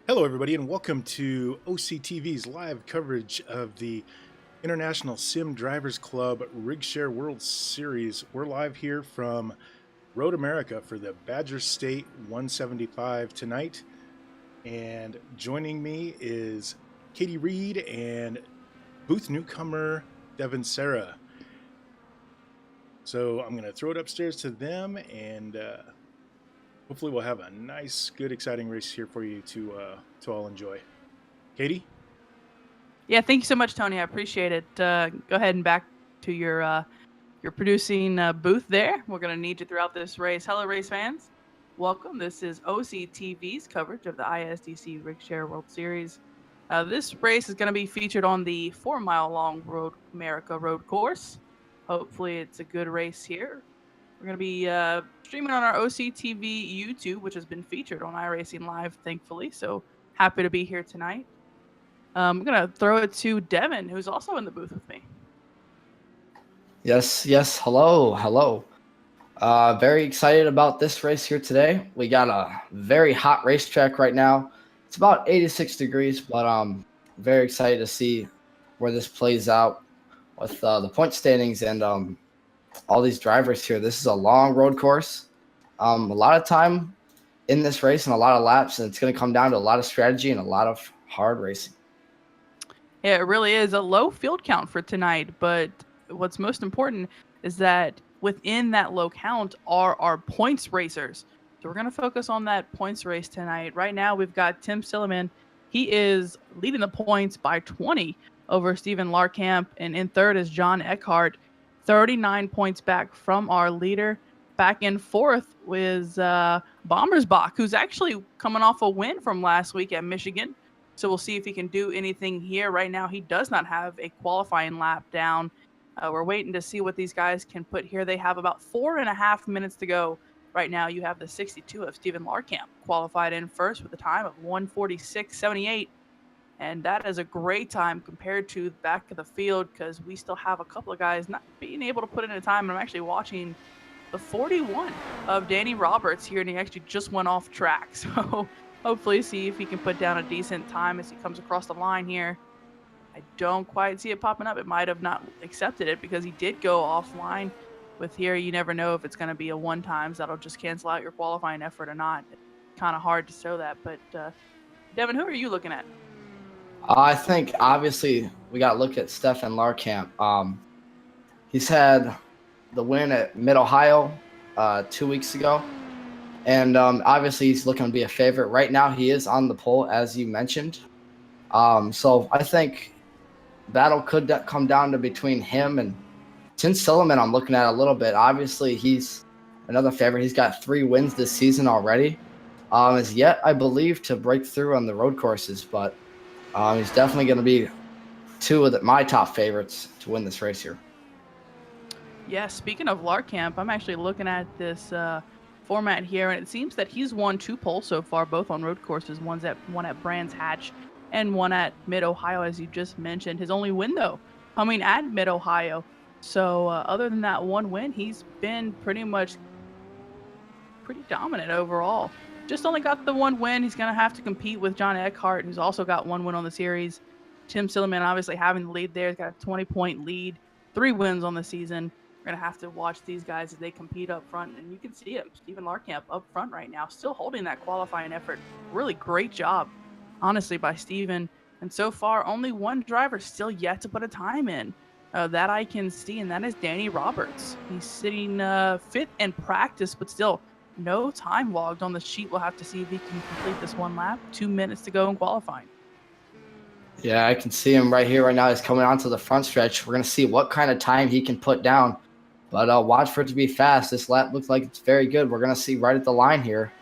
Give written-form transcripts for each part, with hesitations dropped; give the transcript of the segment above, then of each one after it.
Hello, everybody, and welcome to OCTV's live coverage of the International Sim Drivers Club Rigshare World Series. We're live here from Road America for the Badger State 175 tonight. And joining me is Katie Reed and booth newcomer Devin Sarah. So I'm going to throw it upstairs to them, and hopefully we'll have a nice, good, exciting race here for you to all enjoy. Katie? Yeah, thank you so much, Tony. I appreciate it. Go ahead and back to your producing booth there. We're going to need you throughout this race. Hello, race fans. Welcome. This is OCTV's coverage of the ISDC Rigshare World Series. This race is going to be featured on the 4-mile-long Road America road course. Hopefully, it's a good race here. We're going to be streaming on our OCTV YouTube, which has been featured on iRacing Live, thankfully. So happy to be here tonight. I'm going to throw it to Devin, who's also in the booth with me. Yes. Hello. Very excited about this race here today. We got a very hot racetrack right now. It's about 86 degrees, but I'm very excited to see where this plays out with the point standings and all these drivers here. This is a long road course. A lot of time in this race and a lot of laps, and it's going to come down to a lot of strategy and a lot of hard racing. Yeah, it really is a low field count for tonight, but what's most important is that within that low count are our points racers. So we're going to focus on that points race tonight. Right now, we've got Tim Silliman. He is leading the points by 20 over Steven Larkamp, and in third is John Eckhart, 39 points back from our leader. Back in fourth was Bommersbach, who's actually coming off a win from last week at Michigan. So we'll see if he can do anything here. Right now, he does not have a qualifying lap down. We're waiting to see what these guys can put here. They have about 4.5 minutes to go. Right now, you have the 62 of Steven Larkamp qualified in first with a time of 1:46.78. And that is a great time compared to the back of the field because we still have a couple of guys not being able to put in a time. And I'm actually watching the 41 of Danny Roberts here, and he actually just went off track. So hopefully see if he can put down a decent time as he comes across the line here. I don't quite see it popping up. It might have not accepted it because he did go offline. With here, you never know if it's going to be a one times that'll just cancel out your qualifying effort or not. It's kind of hard to show that. But Devin, who are you looking at? I think obviously we got to look at Stefan Larkamp. He's had the win at Mid-Ohio 2 weeks ago. And obviously he's looking to be a favorite. Right now he is on the pole, as you mentioned. So I think battle could come down to between him and Tim Silliman. I'm looking at a little bit. Obviously he's another favorite. He's got 3 wins this season already. Is yet, I believe, to break through on the road courses. But he's definitely going to be two of my top favorites to win this race here. Yeah, speaking of Larkamp, I'm actually looking at this format here, and it seems that he's won 2 poles so far, both on road courses. One at Brands Hatch and one at Mid-Ohio, as you just mentioned. His only win, though, coming at Mid-Ohio. So other than that one win, he's been pretty dominant overall. Just only got the one win. He's going to have to compete with John Eckhart, who's also got 1 win on the series. Tim Silliman obviously having the lead there. He's got a 20-point lead, 3 wins on the season. We're going to have to watch these guys as they compete up front. And you can see him, Steven Larkamp, up front right now, still holding that qualifying effort. Really great job, honestly, by Steven. And so far, only one driver still yet to put a time in that I can see, and that is Danny Roberts. He's sitting 5th in practice, but still no time logged on the sheet. We'll have to see if he can complete this one lap. 2 minutes to go in qualifying. Yeah, I can see him right here, right now. He's coming onto the front stretch. We're going to see what kind of time he can put down. But watch for it to be fast. This lap looks like it's very good. We're going to see right at the line here.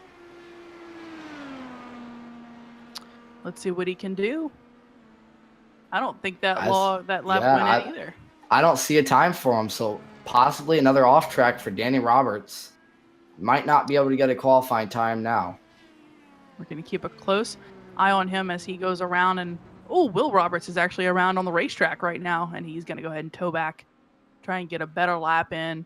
Let's see what he can do. I don't think that lap went in either. I don't see a time for him, so possibly another off track for Danny Roberts. Might not be able to get a qualifying time now. We're going to keep a close eye on him as he goes around. And Will Roberts is actually around on the racetrack right now, and he's going to go ahead and tow back, try and get a better lap in.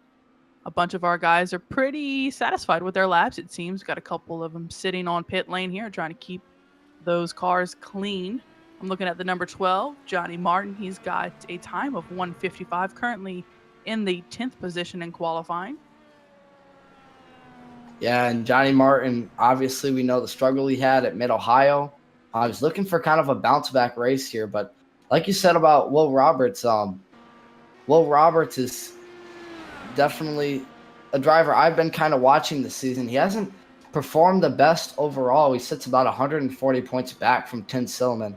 A bunch of our guys are pretty satisfied with their laps, it seems. Got a couple of them sitting on pit lane here, trying to keep those cars clean. I'm looking at the number 12, Johnny Martin. He's got a time of 1:55, currently in the 10th position in qualifying. Yeah, and Johnny Martin, obviously we know the struggle he had at Mid-Ohio. I was looking for kind of a bounce-back race here, but like you said about Will Roberts, Will Roberts is definitely a driver I've been kind of watching this season. He hasn't performed the best overall. He sits about 140 points back from Tim Silliman,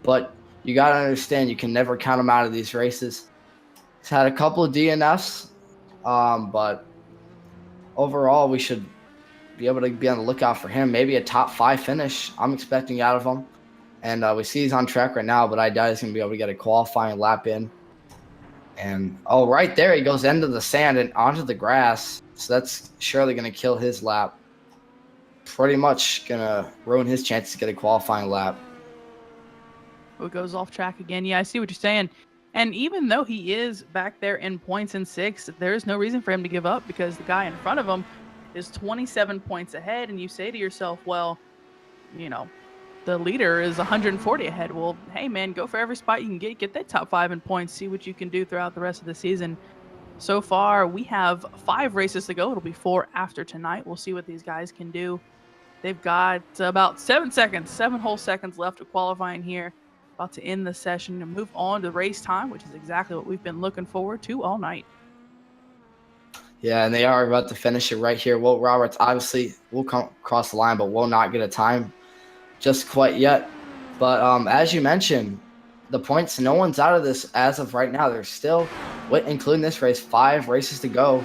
but you got to understand you can never count him out of these races. He's had a couple of DNFs, but overall we should be able to be on the lookout for him. Maybe a top 5 finish I'm expecting out of him. And we see he's on track right now, but I doubt he's going to be able to get a qualifying lap in. And, right there, he goes into the sand and onto the grass. So that's surely going to kill his lap. Pretty much going to ruin his chances to get a qualifying lap. It goes off track again. Yeah, I see what you're saying. And even though he is back there in points in 6th, there's no reason for him to give up because the guy in front of him is 27 points ahead. And you say to yourself, well, the leader is 140 ahead. Well, hey, man, go for every spot you can get that top 5 in points, see what you can do throughout the rest of the season. So far, we have 5 races to go. It'll be 4 after tonight. We'll see what these guys can do. They've got about 7 whole seconds left of qualifying here. About to end the session and move on to race time, which is exactly what we've been looking forward to all night. Yeah, and they are about to finish it right here. Will Roberts obviously will come across the line, but will not get a time just quite yet. But as you mentioned, the points, no one's out of this as of right now. There's still, including this race, 5 races to go.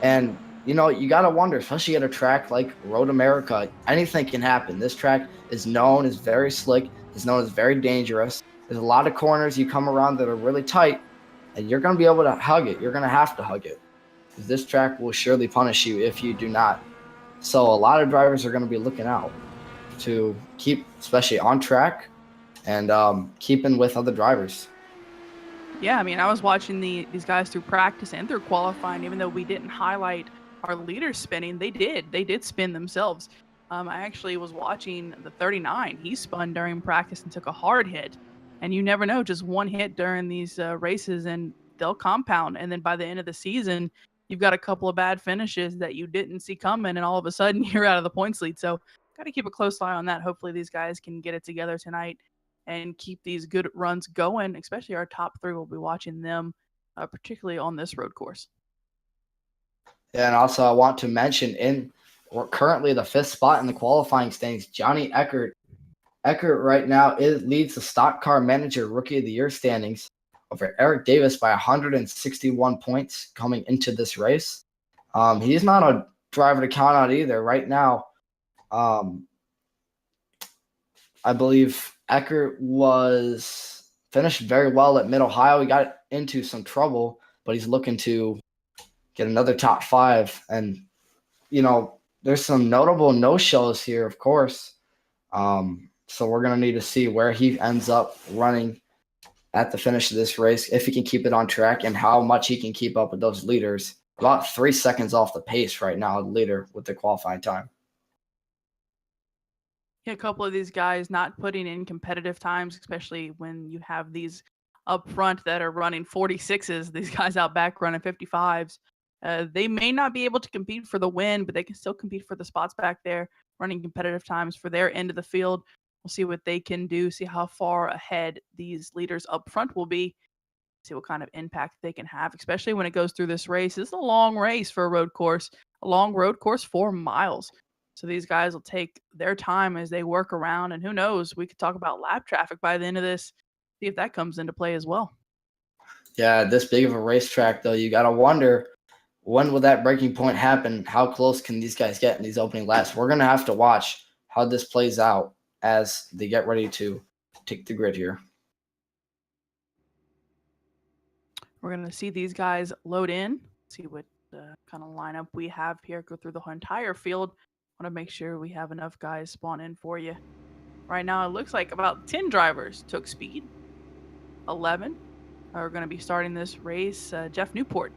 And, you got to wonder, especially at a track like Road America, anything can happen. This track is known as very slick, is known as very dangerous. There's a lot of corners you come around that are really tight, and you're going to be able to hug it. You're going to have to hug it. Because this track will surely punish you if you do not. So a lot of drivers are going to be looking out to keep, especially on track, and keeping with other drivers. Yeah, I mean, I was watching these guys through practice and through qualifying. Even though we didn't highlight our leaders spinning, they did spin themselves. I actually was watching the 39. He spun during practice and took a hard hit. And you never know, just one hit during these races and they'll compound. And then by the end of the season, you've got a couple of bad finishes that you didn't see coming, and all of a sudden you're out of the points lead. So got to keep a close eye on that. Hopefully these guys can get it together tonight and keep these good runs going, especially our top 3. We'll be watching them, particularly on this road course. Yeah, and also I want to mention we're currently the 5th spot in the qualifying standings. Johnny Eckert. Eckert right now leads the Stock Car Manager Rookie of the Year standings over Eric Davis by 161 points coming into this race. He's not a driver to count out either. Right now, I believe Eckert was finished very well at Mid-Ohio. He got into some trouble, but he's looking to get another top 5. And, there's some notable no-shows here, of course. So we're going to need to see where he ends up running at the finish of this race, if he can keep it on track and how much he can keep up with those leaders. About 3 seconds off the pace right now, the leader with the qualifying time. Yeah, a couple of these guys not putting in competitive times, especially when you have these up front that are running 46s, these guys out back running 55s. They may not be able to compete for the win, but they can still compete for the spots back there, running competitive times for their end of the field. We'll see what they can do, see how far ahead these leaders up front will be, see what kind of impact they can have, especially when it goes through this race. This is a long race for a road course, 4 miles. So these guys will take their time as they work around, and who knows, we could talk about lap traffic by the end of this, see if that comes into play as well. Yeah, this big of a racetrack, though, you got to wonder, when will that breaking point happen? How close can these guys get in these opening laps? We're going to have to watch how this plays out as they get ready to take the grid here. We're going to see these guys load in, see what kind of lineup we have here, go through the whole entire field. Want to make sure we have enough guys spawn in for you. Right now, it looks like about 10 drivers took speed. 11 are going to be starting this race. Jeff Newport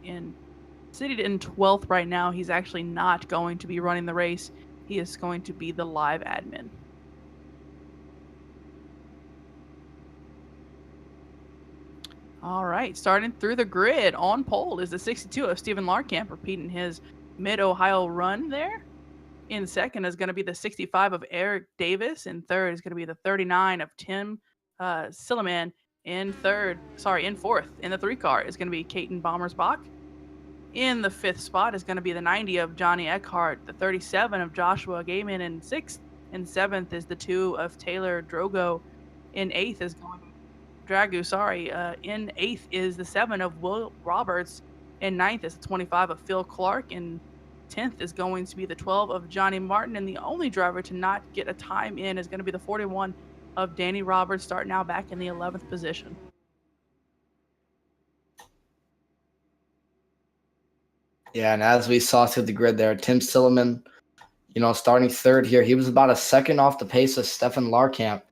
seated in 12th right now. He's actually not going to be running the race. He is going to be the live admin. All right, starting through the grid on pole is the 62 of Stephen Larkamp, repeating his Mid-Ohio run there. In second is going to be the 65 of Eric Davis. In third is going to be the 39 of Tim Silliman. In fourth, in the 3 car is going to be Caton Bommersbach. In the 5th spot is going to be the 90 of Johnny Eckhart, the 37 of Joshua Gaiman in 6th. In 7th is the 2 of Taylor Drogo. In 8th is going Dragu, sorry. In 8th is the 7 of Will Roberts. In 9th is the 25 of Phil Clark. In 10th is going to be the 12 of Johnny Martin. And the only driver to not get a time in is going to be the 41 of Danny Roberts, starting now back in the 11th position. Yeah, and as we saw through the grid there, Tim Silliman, starting third here, he was about a second off the pace of Stefan Larkamp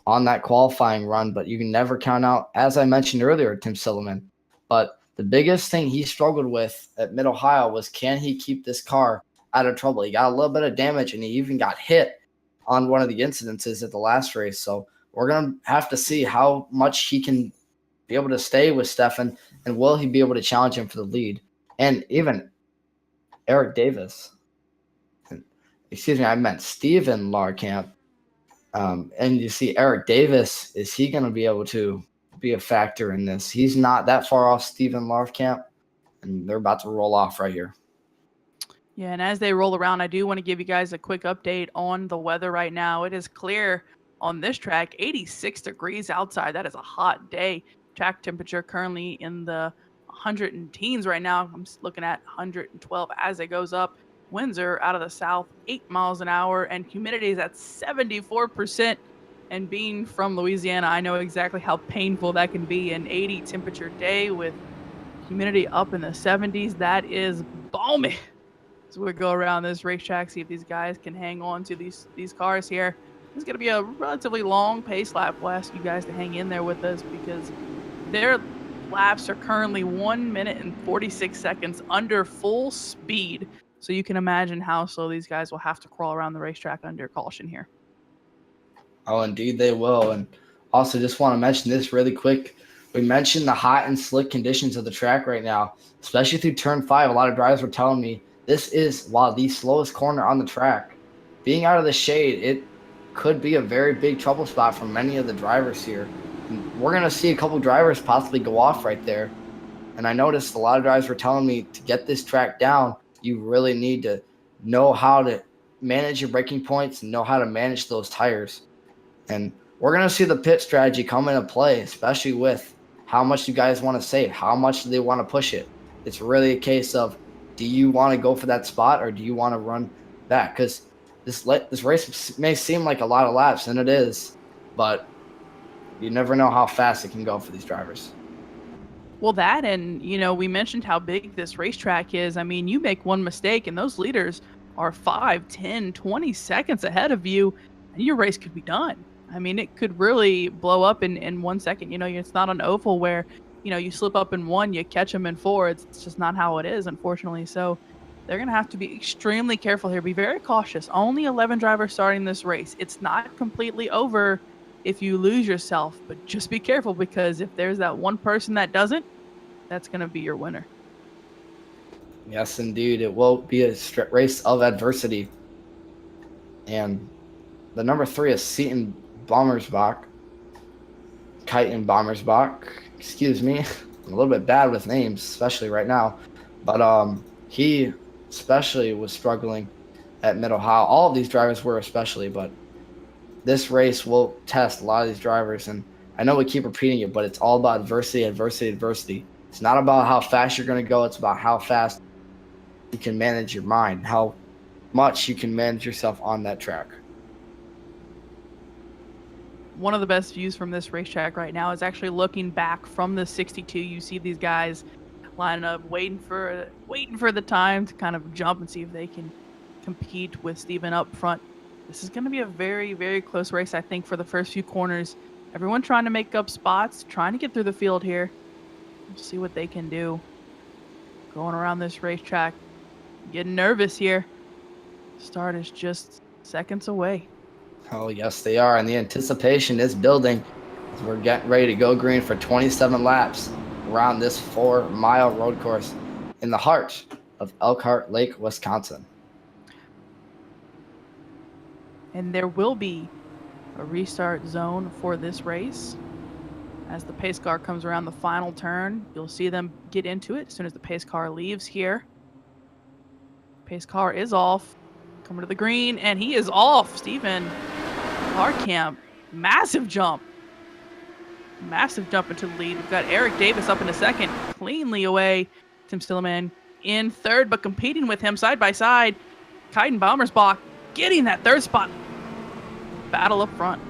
on that qualifying run, but you can never count out, as I mentioned earlier, Tim Silliman. But the biggest thing he struggled with at Mid-Ohio was, can he keep this car out of trouble? He got a little bit of damage, and he even got hit on one of the incidences at the last race. So we're going to have to see how much he can be able to stay with Stefan, and will he be able to challenge him for the lead? And even Eric Davis, excuse me, I meant Stephen Larkamp. And you see Eric Davis, is he going to be able to be a factor in this? He's not that far off Stephen Larkamp, and they're about to roll off right here. Yeah, and as they roll around, I do want to give you guys a quick update on the weather right now. It is clear on this track, 86 degrees outside. That is a hot day. Track temperature currently in the 100 and teens right now. I'm looking at 112 as it goes up. Winds are out of the south, 8 miles an hour, and humidity is at 74%. And being from Louisiana, I know exactly how painful that can be. An 80 temperature day with humidity up in the 70s. That is balmy. So we go around this racetrack, see if these guys can hang on to these cars here. It's going to be a relatively long pace lap. We'll ask you guys to hang in there with us because their laps are currently 1 minute and 46 seconds under full speed. So you can imagine how slow these guys will have to crawl around the racetrack under caution here. Oh, indeed they will. And also just want to mention this really quick. We mentioned the hot and slick conditions of the track right now, especially through turn 5. A lot of drivers were telling me this is, while the slowest corner on the track. Being out of the shade, it could be a very big trouble spot for many of the drivers here. And we're going to see a couple drivers possibly go off right there. And I noticed a lot of drivers were telling me to get this track down, you really need to know how to manage your braking points and know how to manage those tires. And we're going to see the pit strategy come into play, especially with how much you guys want to save, how much do they want to push it. It's really a case of, do you want to go for that spot or do you want to run back? Because this race may seem like a lot of laps, and it is, but you never know how fast it can go for these drivers. Well, that, and, we mentioned how big this racetrack is. I mean, you make one mistake and those leaders are 5, 10, 20 seconds ahead of you, and your race could be done. I mean, it could really blow up in 1 second. It's not an oval where, you slip up in 1, you catch them in 4. It's just not how it is, unfortunately. So they're going to have to be extremely careful here. Be very cautious. Only 11 drivers starting this race. It's not completely over if you lose yourself, but just be careful, because if there's that one person that doesn't, that's going to be your winner. Yes, indeed. It will be a race of adversity. And the number 3 is Keaton Bommersbach. Excuse me. I'm a little bit bad with names, especially right now. But he especially was struggling at Mid-Ohio. All of these drivers were especially, but this race will test a lot of these drivers. And I know we keep repeating it, but it's all about adversity. It's not about how fast you're going to go. It's about how fast you can manage your mind, how much you can manage yourself on that track. One of the best views from this racetrack right now is actually looking back from the 62. You see these guys lining up, waiting for the time to kind of jump and see if they can compete with Steven up front. This is going to be a very, very close race, I think, for the first few corners. Everyone trying to make up spots, trying to get through the field here. We'll see what they can do. Going around this racetrack, getting nervous here. Start is just seconds away. Oh, yes, they are. And the anticipation is building as we're getting ready to go green for 27 laps. around this 4-mile road course in the heart of Elkhart Lake, Wisconsin. And there will be a restart zone for this race. As the pace car comes around the final turn, you'll see them get into it as soon as the pace car leaves here. Pace car is off, coming to the green, and he is off. Stephen Larkamp, massive jump into the lead. We've got Eric Davis up in a second, cleanly away. Tim Stilleman in third, but competing with him side by side. Kaiden Baumersbach getting that third spot. Battle up front.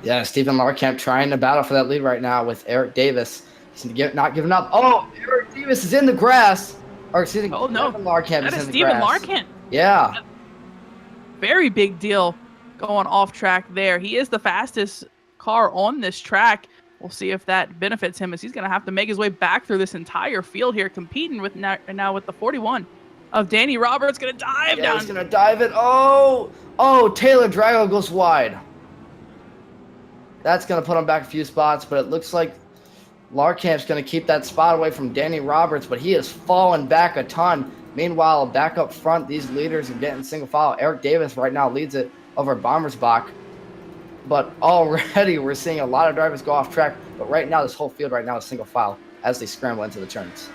Yeah, Stephen Larkamp trying to battle for that lead right now with Eric Davis. He's not giving up. Oh, Eric Davis is in the grass. Or excuse me, oh no, Stephen Larkamp that is is in the Stephen grass. Larkamp. Yeah. Very big deal going off track there. He is the fastest car on this track. We'll see if that benefits him, as he's going to have to make his way back through this entire field here, competing with now with the 41 of Danny Roberts. Going to dive down. He's going to dive it. Oh, Taylor Drago goes wide. That's going to put him back a few spots, but it looks like Larkamp's going to keep that spot away from Danny Roberts, but he has fallen back a ton. Meanwhile, back up front, these leaders are getting single file. Eric Davis right now leads it over Baumersbach. But already we're seeing a lot of drivers go off track. But right now, this whole field right now is single file as they scramble into the turns.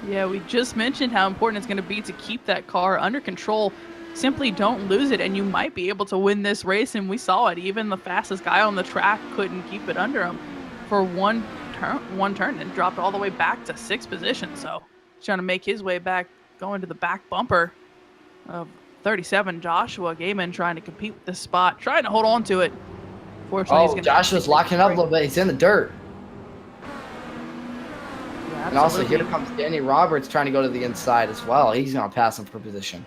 Yeah, we just mentioned how important it's going to be to keep that car under control. Simply don't lose it, and you might be able to win this race. And we saw it. Even the fastest guy on the track couldn't keep it under him for one turn, and dropped all the way back to sixth position. So he's trying to make his way back, going to the back bumper of 37, Joshua Gaiman, trying to compete with this spot, trying to hold on to it. Fortunately, Joshua's locking up a little bit. He's in the dirt. Yeah, and also here comes Danny Roberts trying to go to the inside as well. He's going to pass him for position.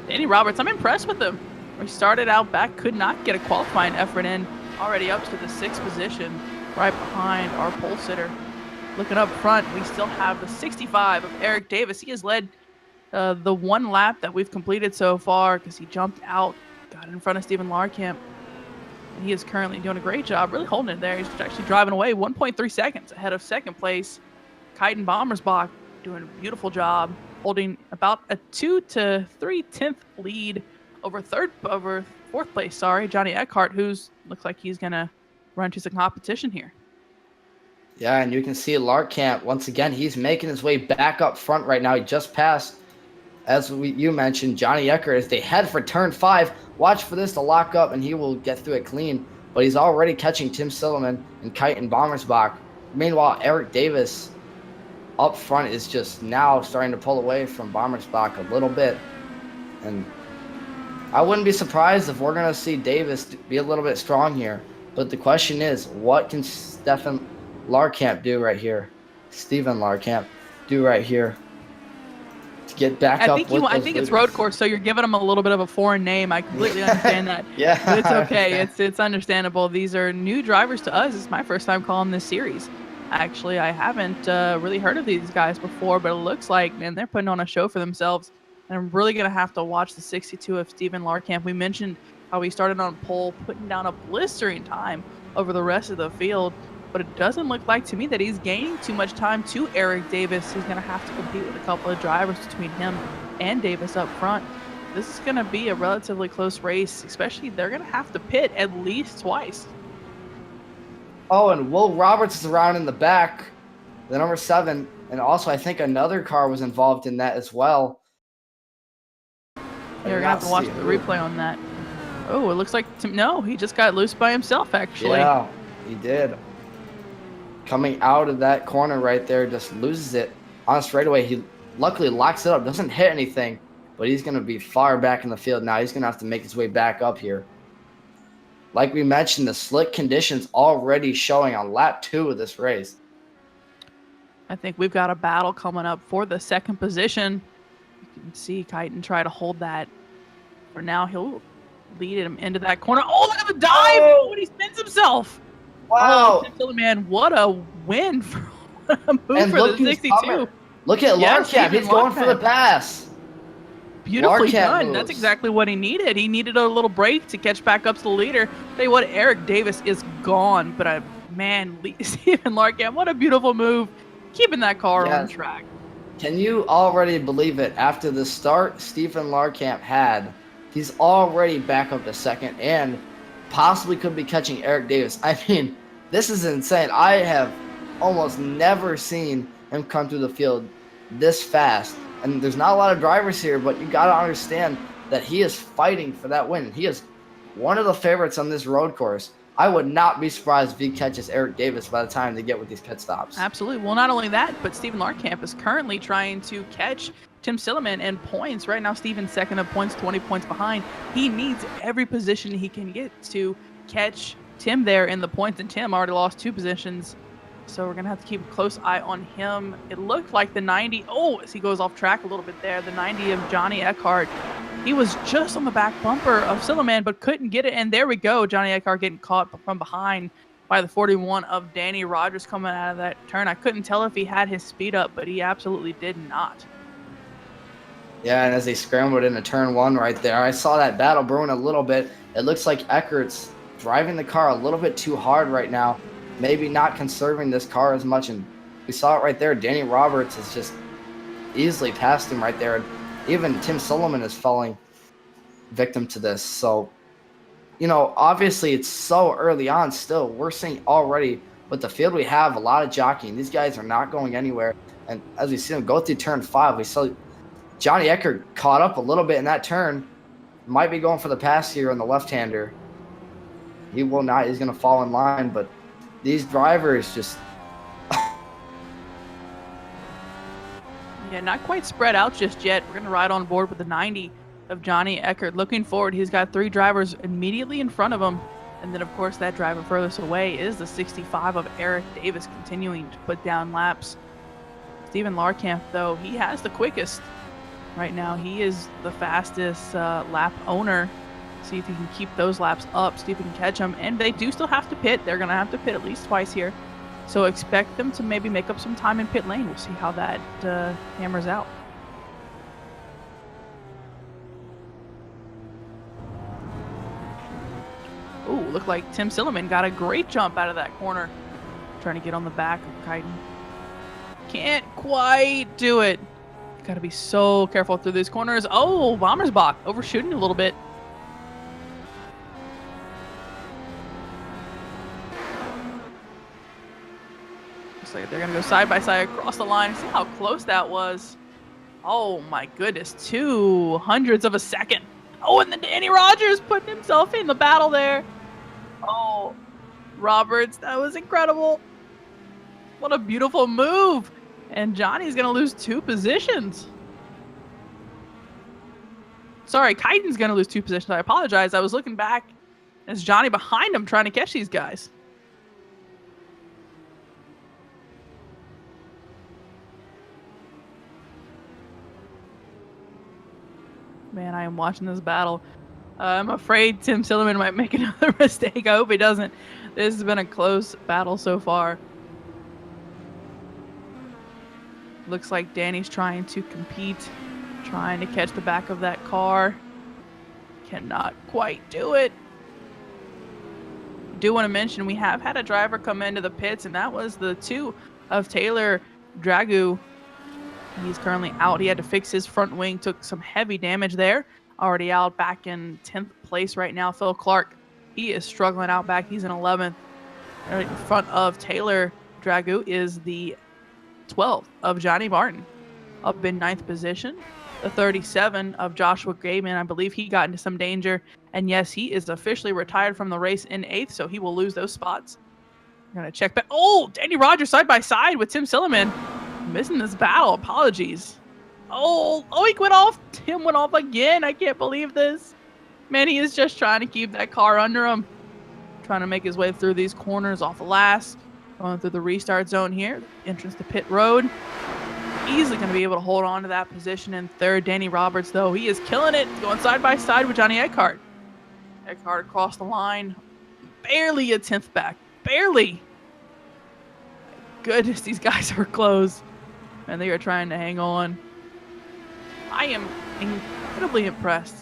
Danny Roberts, I'm impressed with him. He started out back, could not get a qualifying effort in, already up to the sixth position, right behind our pole sitter. Looking up front, we still have the 65 of Eric Davis. He has led the one lap that we've completed so far, because he jumped out, got in front of Stephen Larkamp, and he is currently doing a great job, really holding it there. He's actually driving away 1.3 seconds ahead of second place. Kaiden Baumersbach doing a beautiful job, holding about a 2 to 3/10 lead over fourth place, Johnny Eckhart, who's looks like he's gonna run to some competition here. Yeah, and you can see Larkamp once again. He's making his way back up front right now. He just passed, as you mentioned, Johnny Eckhart as they head for turn 5. Watch for this to lock up, and he will get through it clean. But he's already catching Tim Stilleman and Kaiden Baumersbach. Meanwhile, Eric Davis up front is just now starting to pull away from Baumersbach a little bit. And I wouldn't be surprised if we're going to see Davis be a little bit strong here. But the question is, what can Stephen Larkamp do right here? Stephen Larkamp do right here to get back up with those I think it's road course, so you're giving him a little bit of a foreign name. I completely understand that. Yeah. But it's okay. It's understandable. These are new drivers to us. It's my first time calling this series. Actually, I haven't really heard of these guys before, but it looks like, man, they're putting on a show for themselves. And I'm really going to have to watch the 62 of Stephen Larkamp. We mentioned how he started on pole, putting down a blistering time over the rest of the field. But it doesn't look like to me that he's gaining too much time to Eric Davis. He's going to have to compete with a couple of drivers between him and Davis up front. This is going to be a relatively close race, especially they're going to have to pit at least twice. Oh, and Will Roberts is around in the back, the number 7. And also, I think another car was involved in that as well. Yeah, you're going to have to watch the replay on that. Oh, it looks like, no, he just got loose by himself, actually. Yeah, he did. Coming out of that corner right there, just loses it on a straightaway. He luckily locks it up, doesn't hit anything, but he's going to be far back in the field now. He's going to have to make his way back up here. Like we mentioned, the slick conditions already showing on lap 2 of this race. I think we've got a battle coming up for the second position. You can see Kaiden try to hold that. For now, he'll lead him into that corner. Oh, look at the dive! Oh, when he spins himself! Wow. Oh, man, what a win for a move for the 62. Look at Larkamp. He's going for the pass. Beautifully Larkamp done. That's moves. exactly what he needed. He needed a little break to catch back up to the leader. Tell you what, Eric Davis is gone, but man, Stephen Larkamp, what a beautiful move, keeping that car on Yes. track. Can you already believe it? After the start Stephen Larkamp he's already back up to second and possibly could be catching Eric Davis. I mean, this is insane. I have almost never seen him come through the field this fast. And there's not a lot of drivers here, but you got to understand that he is fighting for that win. He is one of the favorites on this road course. I would not be surprised if he catches Eric Davis by the time they get with these pit stops. Absolutely. Well, not only that, but Stephen Larkamp is currently trying to catch Tim Silliman in points. Right now, Stephen's second of points, 20 points behind. He needs every position he can get to catch Tim there in the points, and Tim already lost 2 positions. So we're going to have to keep a close eye on him. It looked like the 90, as he goes off track a little bit there, the 90 of Johnny Eckhart. He was just on the back bumper of Silliman, but couldn't get it. And there we go. Johnny Eckhart getting caught from behind by the 41 of Danny Rogers coming out of that turn. I couldn't tell if he had his speed up, but he absolutely did not. Yeah, and as they scrambled into turn 1 right there, I saw that battle brewing a little bit. It looks like Eckart's driving the car a little bit too hard right now, maybe not conserving this car as much. And we saw it right there. Danny Roberts is just easily past him right there. And even Tim Silliman is falling victim to this. So, obviously it's so early on still. We're seeing already with the field we have a lot of jockeying. These guys are not going anywhere. And as we see them go through turn 5, we saw Johnny Eckert caught up a little bit in that turn. Might be going for the pass here on the left-hander. He will not. He's going to fall in line. But these drivers just... Yeah, not quite spread out just yet. We're going to ride on board with the 90 of Johnny Eckert. Looking forward, he's got 3 drivers immediately in front of him. And then, of course, that driver furthest away is the 65 of Eric Davis, continuing to put down laps. Stephen Larkamp, though, he has the quickest right now. He is the fastest lap owner. See if he can keep those laps up, see if he can catch them. And they do still have to pit. They're going to have to pit at least twice here. So expect them to maybe make up some time in pit lane. We'll see how that hammers out. Ooh, looked like Tim Silliman got a great jump out of that corner. Trying to get on the back of Kiten. Can't quite do it. Got to be so careful through these corners. Oh, Bommersbach overshooting a little bit. Looks like they're going to go side by side across the line. See how close that was. Oh my goodness, 200ths of a second. Oh, and then Danny Rogers putting himself in the battle there. Oh, Roberts, that was incredible. What a beautiful move. And Johnny's going to lose 2 positions. Sorry, Kiten's going to lose 2 positions. I apologize. I was looking back. There's Johnny behind him trying to catch these guys. Man, I am watching this battle. I'm afraid Tim Silliman might make another mistake. I hope he doesn't. This has been a close battle so far. Looks like Danny's trying to compete, trying to catch the back of that car. Cannot quite do it. Do want to mention we have had a driver come into the pits, and that was the 2 of Taylor Dragu. He's currently out. He had to fix his front wing, took some heavy damage there. Already out, back in 10th place right now. Phil Clark, he is struggling out back. He's in 11th. Right in front of Taylor Dragu is the 12 of Johnny Martin, up in 9th position. The 37 of Joshua Gaiman, I believe he got into some danger. And yes, he is officially retired from the race in 8th, so he will lose those spots. I'm going to check back. Oh, Danny Rogers side by side with Tim Silliman. Missing this battle. Apologies. Oh, he went off. Tim went off again. I can't believe this. Man, he is just trying to keep that car under him. Trying to make his way through these corners off the last. Going through the restart zone here. Entrance to pit road. Easily going to be able to hold on to that position in 3rd. Danny Roberts, though, he is killing it. Going side by side with Johnny Eckhart. Eckhart across the line. Barely a 10th back. Barely. Goodness, these guys are close. And they are trying to hang on. I am incredibly impressed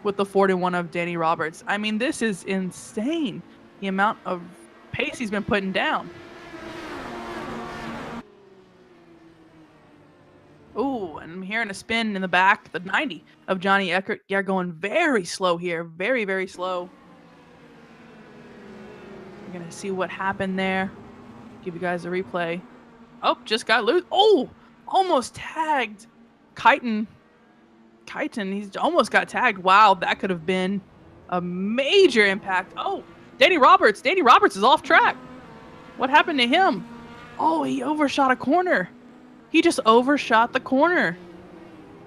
with the 41 of Danny Roberts. I mean, this is insane, the amount of pace he's been putting down. Ooh, and I'm hearing a spin in the back, the 90 of Johnny Eckert. Yeah, going very slow here. Very, very slow. We're going to see what happened there. Give you guys a replay. Oh, just got loose. Oh, almost tagged Kyten. He's almost got tagged. Wow, that could have been a major impact. Oh, Danny Roberts. Danny Roberts is off track. What happened to him? Oh, he overshot a corner. He just overshot the corner.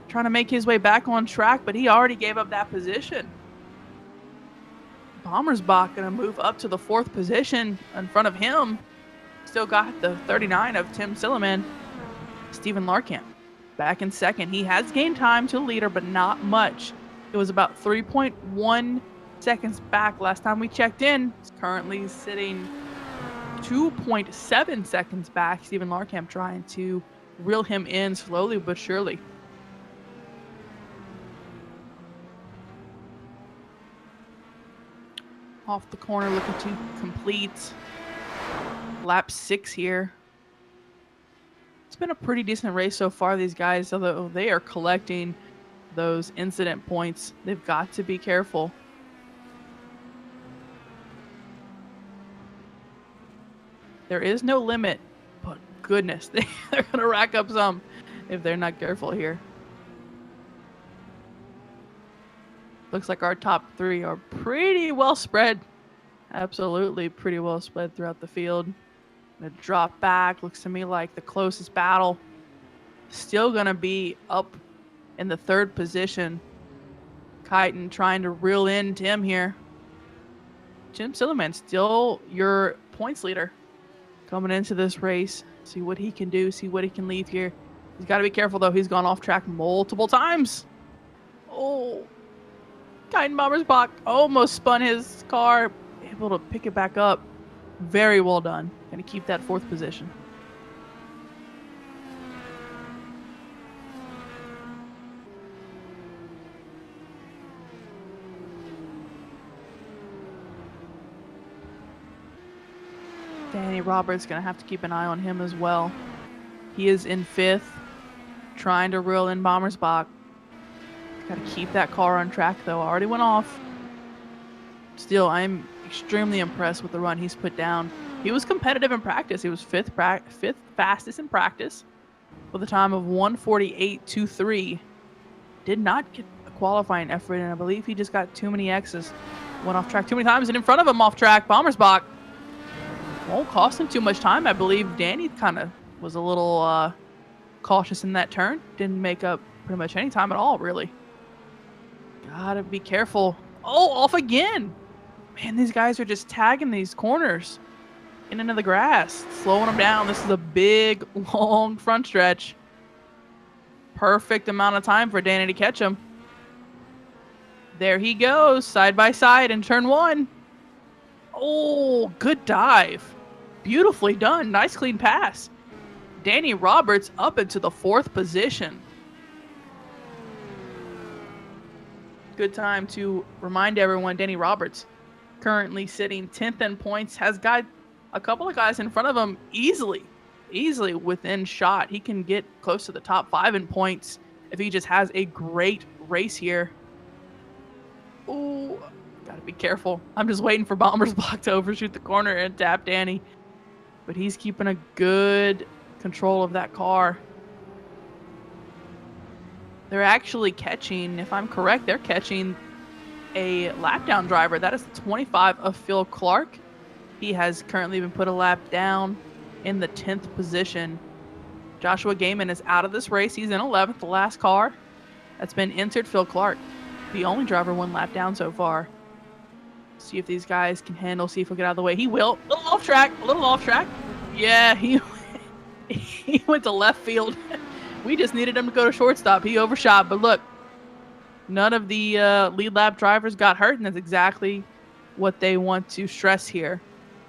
Trying to make his way back on track, but he already gave up that position. Bommersbach going to move up to the 4th position in front of him. Still got the 39 of Tim Silliman. Steven Larkamp back in 2nd. He has gained time to the leader, but not much. It was about 3.1 seconds back last time we checked in. He's currently sitting 2.7 seconds back. Steven Larkamp trying to reel him in slowly but surely. Off the corner, looking to complete lap 6 here. It's been a pretty decent race so far, these guys, although they are collecting those incident points. They've got to be careful. There is no limit, but goodness, they're going to rack up some if they're not careful here. Looks like our top 3 are pretty well spread. Absolutely pretty well spread throughout the field. Gonna drop back. Looks to me like the closest battle. Still gonna be up in the 3rd position. Kyten trying to reel in Tim here. Tim Silliman still your points leader coming into this race. See what he can do. See what he can leave here. He's got to be careful though. He's gone off track multiple times. Oh. Kyten Bommersbach almost spun his car. Able to pick it back up. Very well done. Gonna keep that 4th position. Danny Roberts gonna have to keep an eye on him as well. He is in 5th, trying to reel in Bommersbach. Gotta keep that car on track though. Already went off. Still, I'm extremely impressed with the run he's put down. He was competitive in practice. He was 5th fastest in practice with a time of 1:48.23. Did not get a qualifying effort, and I believe he just got too many X's. Went off track too many times, and in front of him off track, Bommersbach. Won't cost him too much time. I believe Danny kind of was a little cautious in that turn. Didn't make up pretty much any time at all, really. Gotta be careful. Oh, off again. Man, these guys are just tagging these corners in and into the grass, slowing them down. This is a big, long front stretch. Perfect amount of time for Danny to catch him. There he goes, side by side in turn 1. Oh, good dive. Beautifully done. Nice clean pass. Danny Roberts up into the 4th position. Good time to remind everyone, Danny Roberts currently sitting 10th in points, has got a couple of guys in front of him easily within shot. He can get close to the top 5 in points if he just has a great race here. Ooh, gotta be careful. I'm just waiting for Bommersbach to overshoot the corner and tap Danny. But he's keeping a good control of that car. They're actually catching, if I'm correct, they're catching a lap down driver. That is the 25 of Phil Clark. He has currently been put a lap down in the 10th position. Joshua Gaiman is out of this race. He's in 11th, the last car that's been entered. Phil Clark, the only driver 1 lap down so far. See if these guys can handle, see if he'll get out of the way. He will. A little off track. Yeah, he went to left field. We just needed him to go to shortstop. He overshot, but look, none of the lead lap drivers got hurt, and that's exactly what they want to stress here.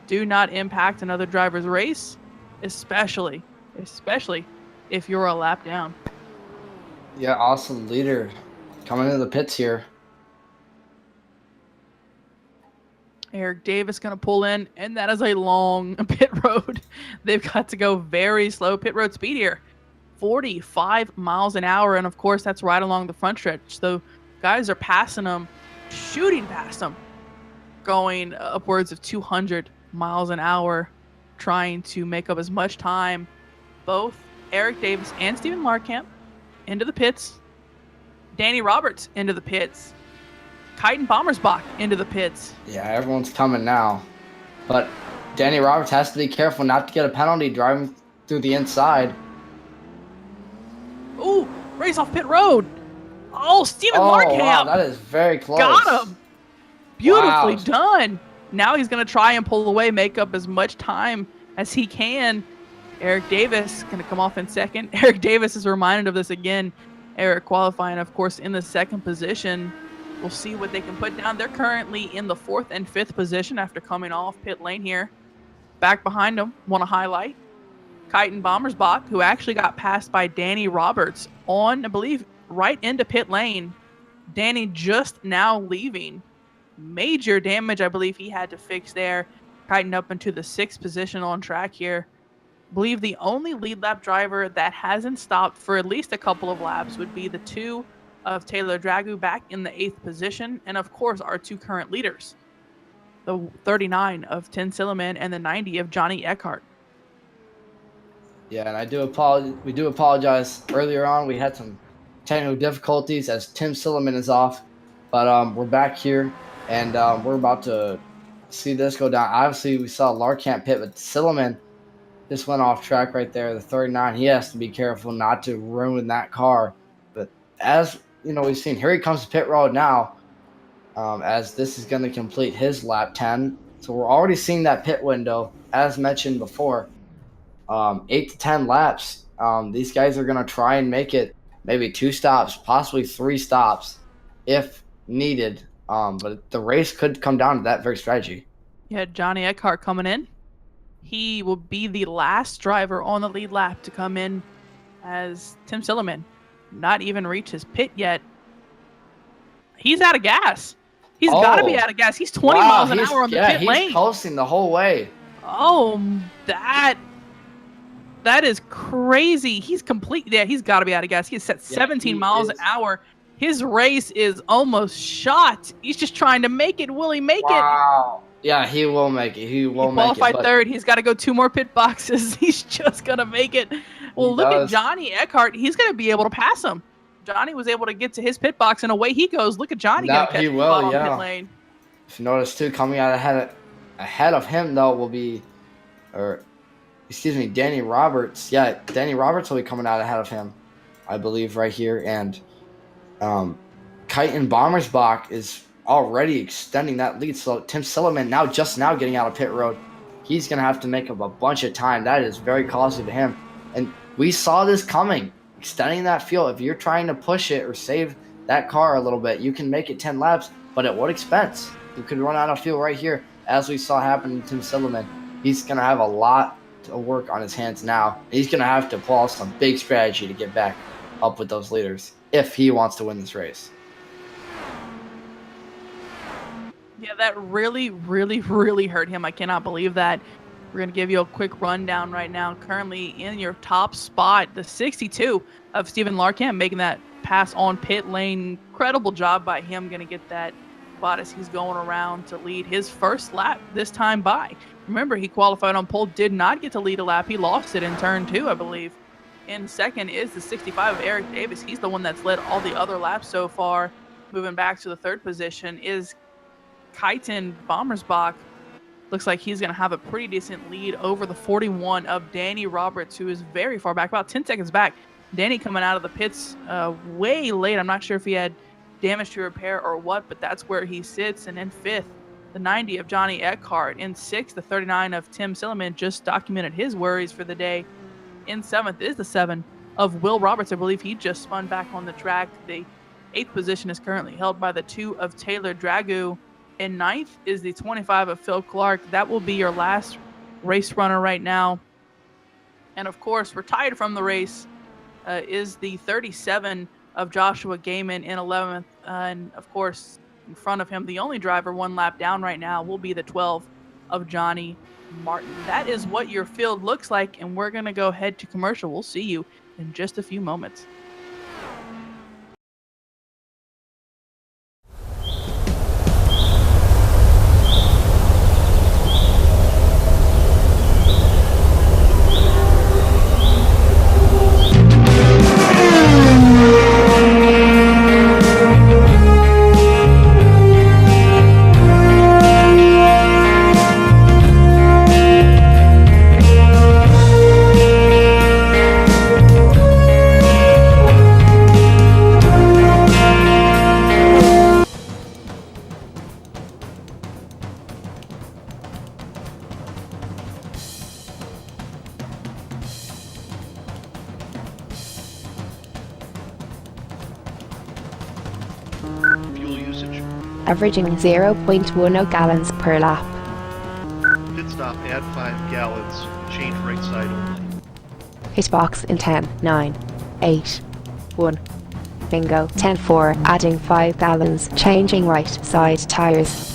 Do not impact another driver's race, especially if you're a lap down. Yeah, awesome leader coming into the pits here. Eric Davis going to pull in, and that is a long pit road. They've got to go very slow pit road speed here. 45 miles an hour, and of course, that's right along the front stretch. So guys are passing them, shooting past them, going upwards of 200 miles an hour, trying to make up as much time. Both Eric Davis and Steven Larkamp into the pits. Danny Roberts into the pits. Kyten Bommersbach into the pits. Yeah, everyone's coming now. But Danny Roberts has to be careful not to get a penalty driving through the inside. Ooh, race off pit road. Oh, Steven Oh, Larkamp. wow, that is very close. Got him. Beautifully Wow. done. Now he's going to try and pull away, make up as much time as he can. Eric Davis going to come off in second. Eric Davis is reminded of this again. Eric qualifying, of course, in the second position. We'll see what they can put down. They're currently in the 4th and 5th position after coming off pit lane here. Back behind them, want to highlight Kyten Bommersbach, who actually got passed by Danny Roberts on, I believe, right into pit lane. Danny just now leaving. Major damage, I believe, he had to fix there. Kyten up into the 6th position on track here. I believe the only lead lap driver that hasn't stopped for at least a couple of laps would be the 2 of Taylor Dragoo back in the 8th position, and of course our 2 current leaders, the 39 of Tim Silliman and the 90 of Johnny Eckhart. Yeah, and we do apologize. Earlier on, we had some technical difficulties as Tim Silliman is off, but we're back here, and we're about to see this go down. Obviously, we saw Larkamp pit, but Silliman just went off track right there. The 39, he has to be careful not to ruin that car. But as you know, we've seen, here he comes to pit road now, as this is going to complete his lap 10. So we're already seeing that pit window, as mentioned before. 8 to 10 laps. These guys are going to try and make it maybe 2 stops, possibly 3 stops if needed. But the race could come down to that very strategy. Yeah, Johnny Eckhart coming in. He will be the last driver on the lead lap to come in, as Tim Silliman not even reached his pit yet. He's out of gas. He's got to be out of gas. He's 20 miles an hour on the pit lane. He's coasting the whole way. Oh, that is crazy. He's complete. Yeah, he's got to be out of gas. He's set 17 miles an hour. His race is almost shot. He's just trying to make it. Will he make it? Yeah, he will make it. He qualified third. He's got to go 2 more pit boxes. He's just going to make it. Well, look at Johnny Eckhart. He's going to be able to pass him. Johnny was able to get to his pit box, and away he goes. Look at Johnny getting catch the ball on pit lane. If you notice, too, coming out ahead of him, though, will be, Danny Roberts. Yeah, Danny Roberts will be coming out ahead of him, I believe, right here. And Kyten Bommersbach is already extending that lead. So Tim Silliman just now getting out of pit road. He's going to have to make up a bunch of time. That is very costly to him. And we saw this coming, extending that field. If you're trying to push it or save that car a little bit, you can make it 10 laps, but at what expense? You could run out of fuel right here, as we saw happen to Tim Silliman. He's going to have a lot to work on his hands now. He's going to have to pull off some big strategy to get back up with those leaders if he wants to win this race. Yeah, that really, really, really hurt him. I cannot believe that. We're going to give you a quick rundown right now. Currently in your top spot, the 62 of Steven Larkamp making that pass on pit lane. Incredible job by him. Going to get that spot as he's going around to lead his first lap this time by. Remember, he qualified on pole, did not get to lead a lap. He lost it in turn 2, I believe. In second is the 65 of Eric Davis. He's the one that's led all the other laps so far. Moving back to the 3rd position is Kyten Bommersbach. Looks like he's going to have a pretty decent lead over the 41 of Danny Roberts, who is very far back, about 10 seconds back. Danny coming out of the pits way late. I'm not sure if he had damage to repair or what, but that's where he sits. And in 5th, the 90 of Johnny Eckhart. In 6th, the 39 of Tim Silliman just documented his worries for the day. In 7th is the 7 of Will Roberts. I believe he just spun back on the track. The 8th position is currently held by the 2 of Taylor Dragoo. In 9th is the 25 of Phil Clark. That will be your last race runner right now. And of course, retired from the race is the 37 of Joshua Gaiman in 11th. And of course, in front of him, the only driver 1 lap down right now will be the 12 of Johnny Martin. That is what your field looks like, and we're going to go head to commercial. We'll see you in just a few moments. Fuel usage. Averaging 0.10 gallons per lap. Pit stop, add 5 gallons. Change right side only. Hitbox in 10, 9, 8, 1. Bingo. 10-4, adding 5 gallons. Changing right side tires.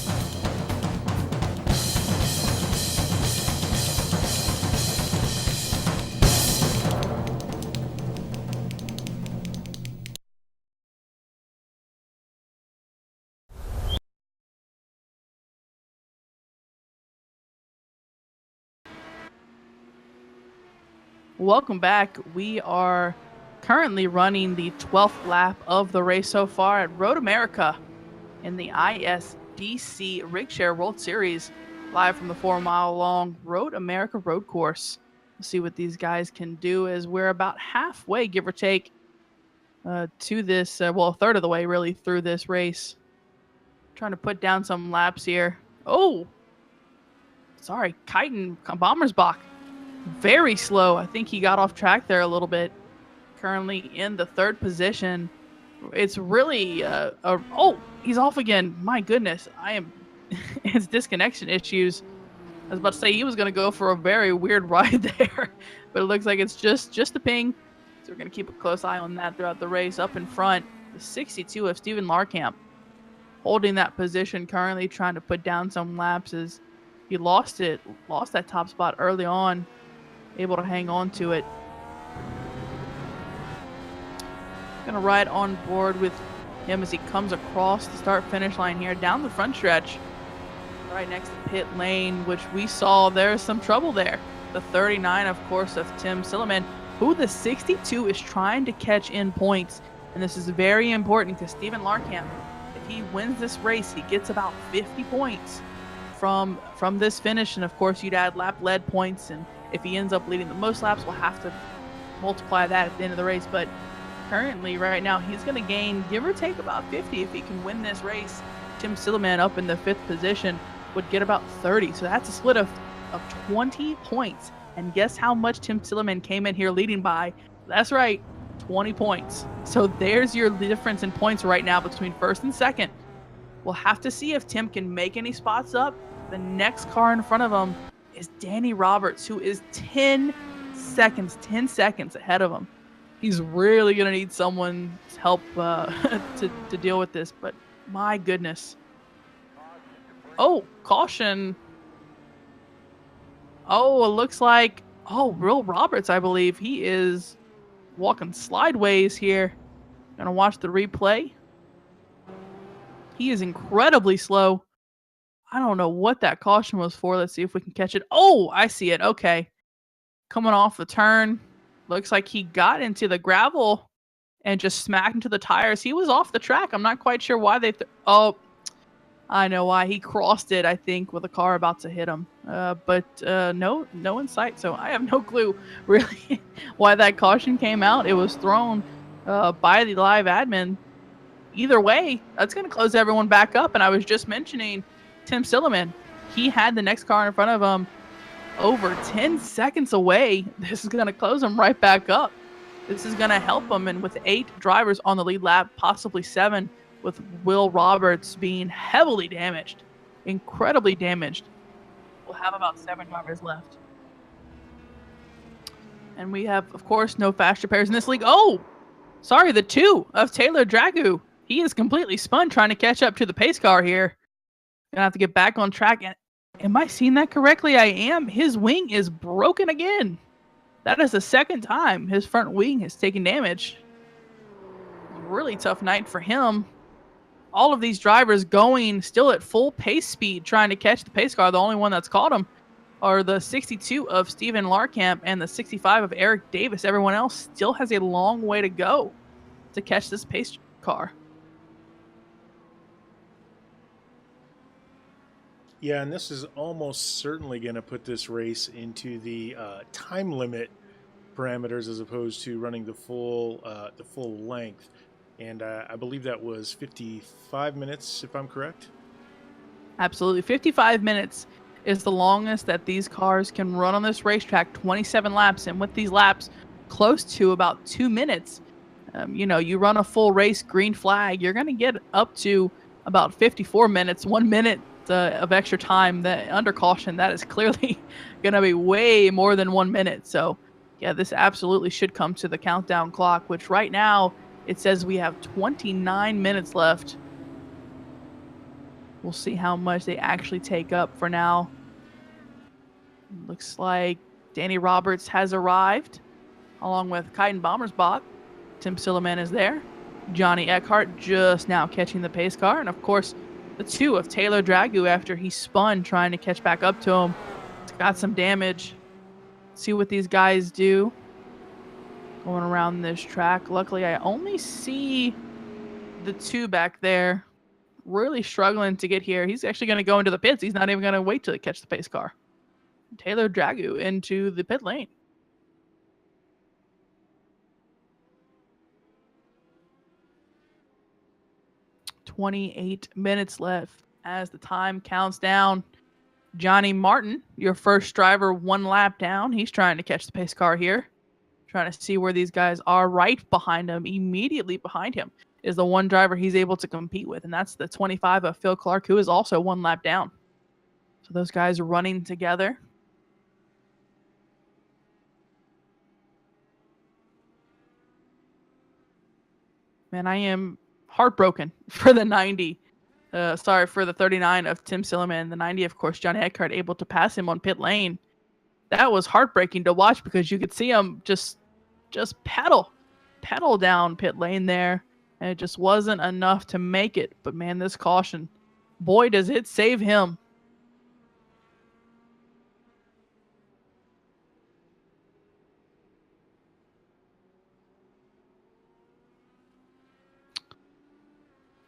Welcome back. We are currently running the 12th lap of the race so far at Road America in the ISDC Rigshare World Series, live from the 4-mile-long Road America road course. We'll see what these guys can do as we're about halfway, give or take, to this, well, a third of the way, really, through this race. Trying to put down some laps here. Oh! Sorry, Kiten Bommersbach. Very slow. I think he got off track there a little bit. Currently in the 3rd position. It's really oh, he's off again. My goodness. It's disconnection issues. I was about to say he was going to go for a very weird ride there, but it looks like it's just a ping. So we're going to keep a close eye on that throughout the race. Up in front, the 62 of Steven Larkamp holding that position, currently trying to put down some laps as he lost that top spot early on. Able to hang on to it. Gonna ride on board with him as he comes across the start-finish line here down the front stretch, right next to pit lane, which we saw there's some trouble there. The 39, of course, of Tim Silliman, who the 62 is trying to catch in points, and this is very important because Steven Larkamp, if he wins this race, he gets about 50 points from this finish, and of course you'd add lap lead points, and if he ends up leading the most laps, we'll have to multiply that at the end of the race. But currently, right now, he's going to gain, give or take, about 50 if he can win this race. Tim Silliman up in the 5th position would get about 30. So that's a split of 20 points. And guess how much Tim Silliman came in here leading by? That's right, 20 points. So there's your difference in points right now between 1st and 2nd. We'll have to see if Tim can make any spots up. The next car in front of him is Danny Roberts, who is 10 seconds ahead of him. He's really going to need someone's help to deal with this, but my goodness. Oh, caution. Oh, it looks like, Will Roberts, I believe. He is walking slideways here. Gonna watch the replay. He is incredibly slow. I don't know what that caution was for. Let's see if we can catch it. Oh, I see it. Okay. Coming off the turn. Looks like he got into the gravel and just smacked into the tires. He was off the track. I'm not quite sure why they... Oh, I know why. He crossed it, I think, with a car about to hit him. But no insight. So I have no clue, really, why that caution came out. It was thrown by the live admin. Either way, that's going to close everyone back up. And I was just mentioning Tim Silliman. He had the next car in front of him over 10 seconds away. This is going to close him right back up. This is going to help him. And with 8 drivers on the lead lap, possibly 7, with Will Roberts being heavily damaged, incredibly damaged, we'll have about 7 drivers left. And we have, of course, no fast repairs in this league. Oh, Sorry, the 2 of Taylor Dragu. He is completely spun trying to catch up to the pace car here. Gonna have to get back on track. And am I seeing that correctly? I am. His wing is broken again. That is the second time his front wing has taken damage. Really tough night for him. All of these drivers going still at full pace speed trying to catch the pace car. The only one that's caught him are the 62 of Steven Larkamp and the 65 of Eric Davis. Everyone else still has a long way to go to catch this pace car. Yeah, and this is almost certainly going to put this race into the time limit parameters as opposed to running the full length. And I believe that was 55 minutes, if I'm correct. Absolutely. 55 minutes is the longest that these cars can run on this racetrack, 27 laps. And with these laps close to about 2 minutes, you run a full race green flag, you're going to get up to about 54 minutes, 1 minute of extra time. That under caution, that is clearly going to be way more than 1 minute. So yeah, this absolutely should come to the countdown clock, which right now it says we have 29 minutes left. We'll see how much they actually take up for now. Looks like Danny Roberts has arrived, along with Kaiden Bommersbach. Tim Silliman is there. Johnny Eckhart just now catching the pace car. And of course, the 2 of Taylor Dragu after he spun trying to catch back up to him. It's got some damage. See what these guys do going around this track. Luckily, I only see the 2 back there really struggling to get here. He's actually going to go into the pits. He's not even going to wait to catch the pace car. Taylor Dragu into the pit lane. "28 minutes left as the time counts down. Johnny Martin, your first driver, 1 lap down. He's trying to catch the pace car here. Trying to see where these guys are. Right behind him, immediately behind him, is the one driver he's able to compete with, and that's the 25 of Phil Clark, who is also 1 lap down. So those guys are running together. Man, I am heartbroken for the 90. For the 39 of Tim Silliman. The 90, of course, Johnny Eckhart able to pass him on pit lane. That was heartbreaking to watch because you could see him just pedal down pit lane there. And it just wasn't enough to make it. But man, this caution, boy, does it save him.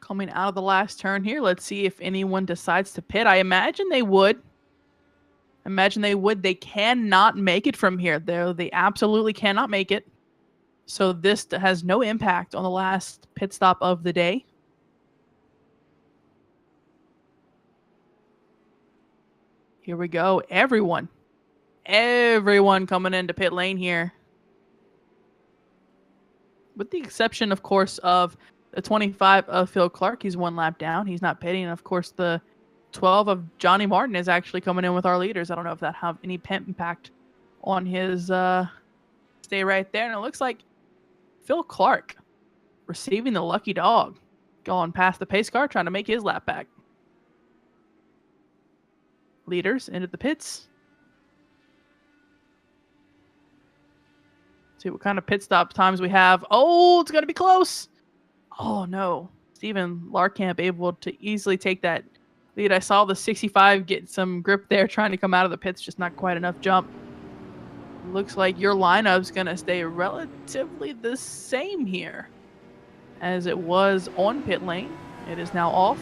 Coming out of the last turn here, let's see if anyone decides to pit. I imagine they would. They cannot make it from here. They absolutely cannot make it. So this has no impact on the last pit stop of the day. Here we go. Everyone coming into pit lane here. With the exception, of course, of the 25 of Phil Clark. He's 1 lap down. He's not pitting. And of course, the 12 of Johnny Martin is actually coming in with our leaders. I don't know if that have any impact on his stay right there. And it looks like Phil Clark receiving the lucky dog, going past the pace car, trying to make his lap back. Leaders into the pits. See what kind of pit stop times we have. Oh, it's going to be close. Oh, no. Steven Larkamp able to easily take that lead. I saw the 65 get some grip there, trying to come out of the pits, just not quite enough jump. Looks like your lineup's going to stay relatively the same here as it was on pit lane. It is now off.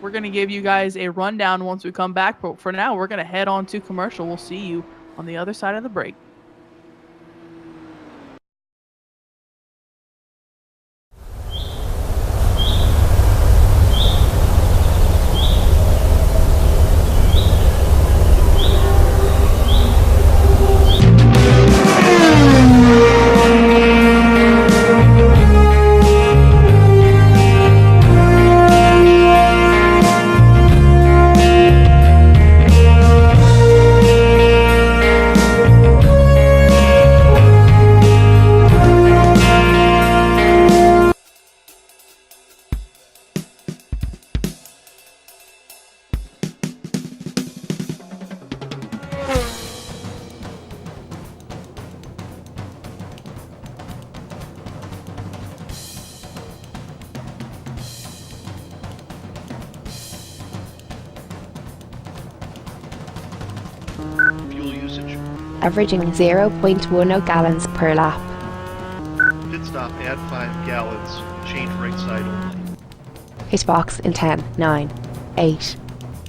We're going to give you guys a rundown once we come back, but for now, we're going to head on to commercial. We'll see you on the other side of the break. Fuel usage. averaging 0.10 gallons per lap. Pit stop, add 5 gallons, change right side only. Hitbox in 10, 9, 8,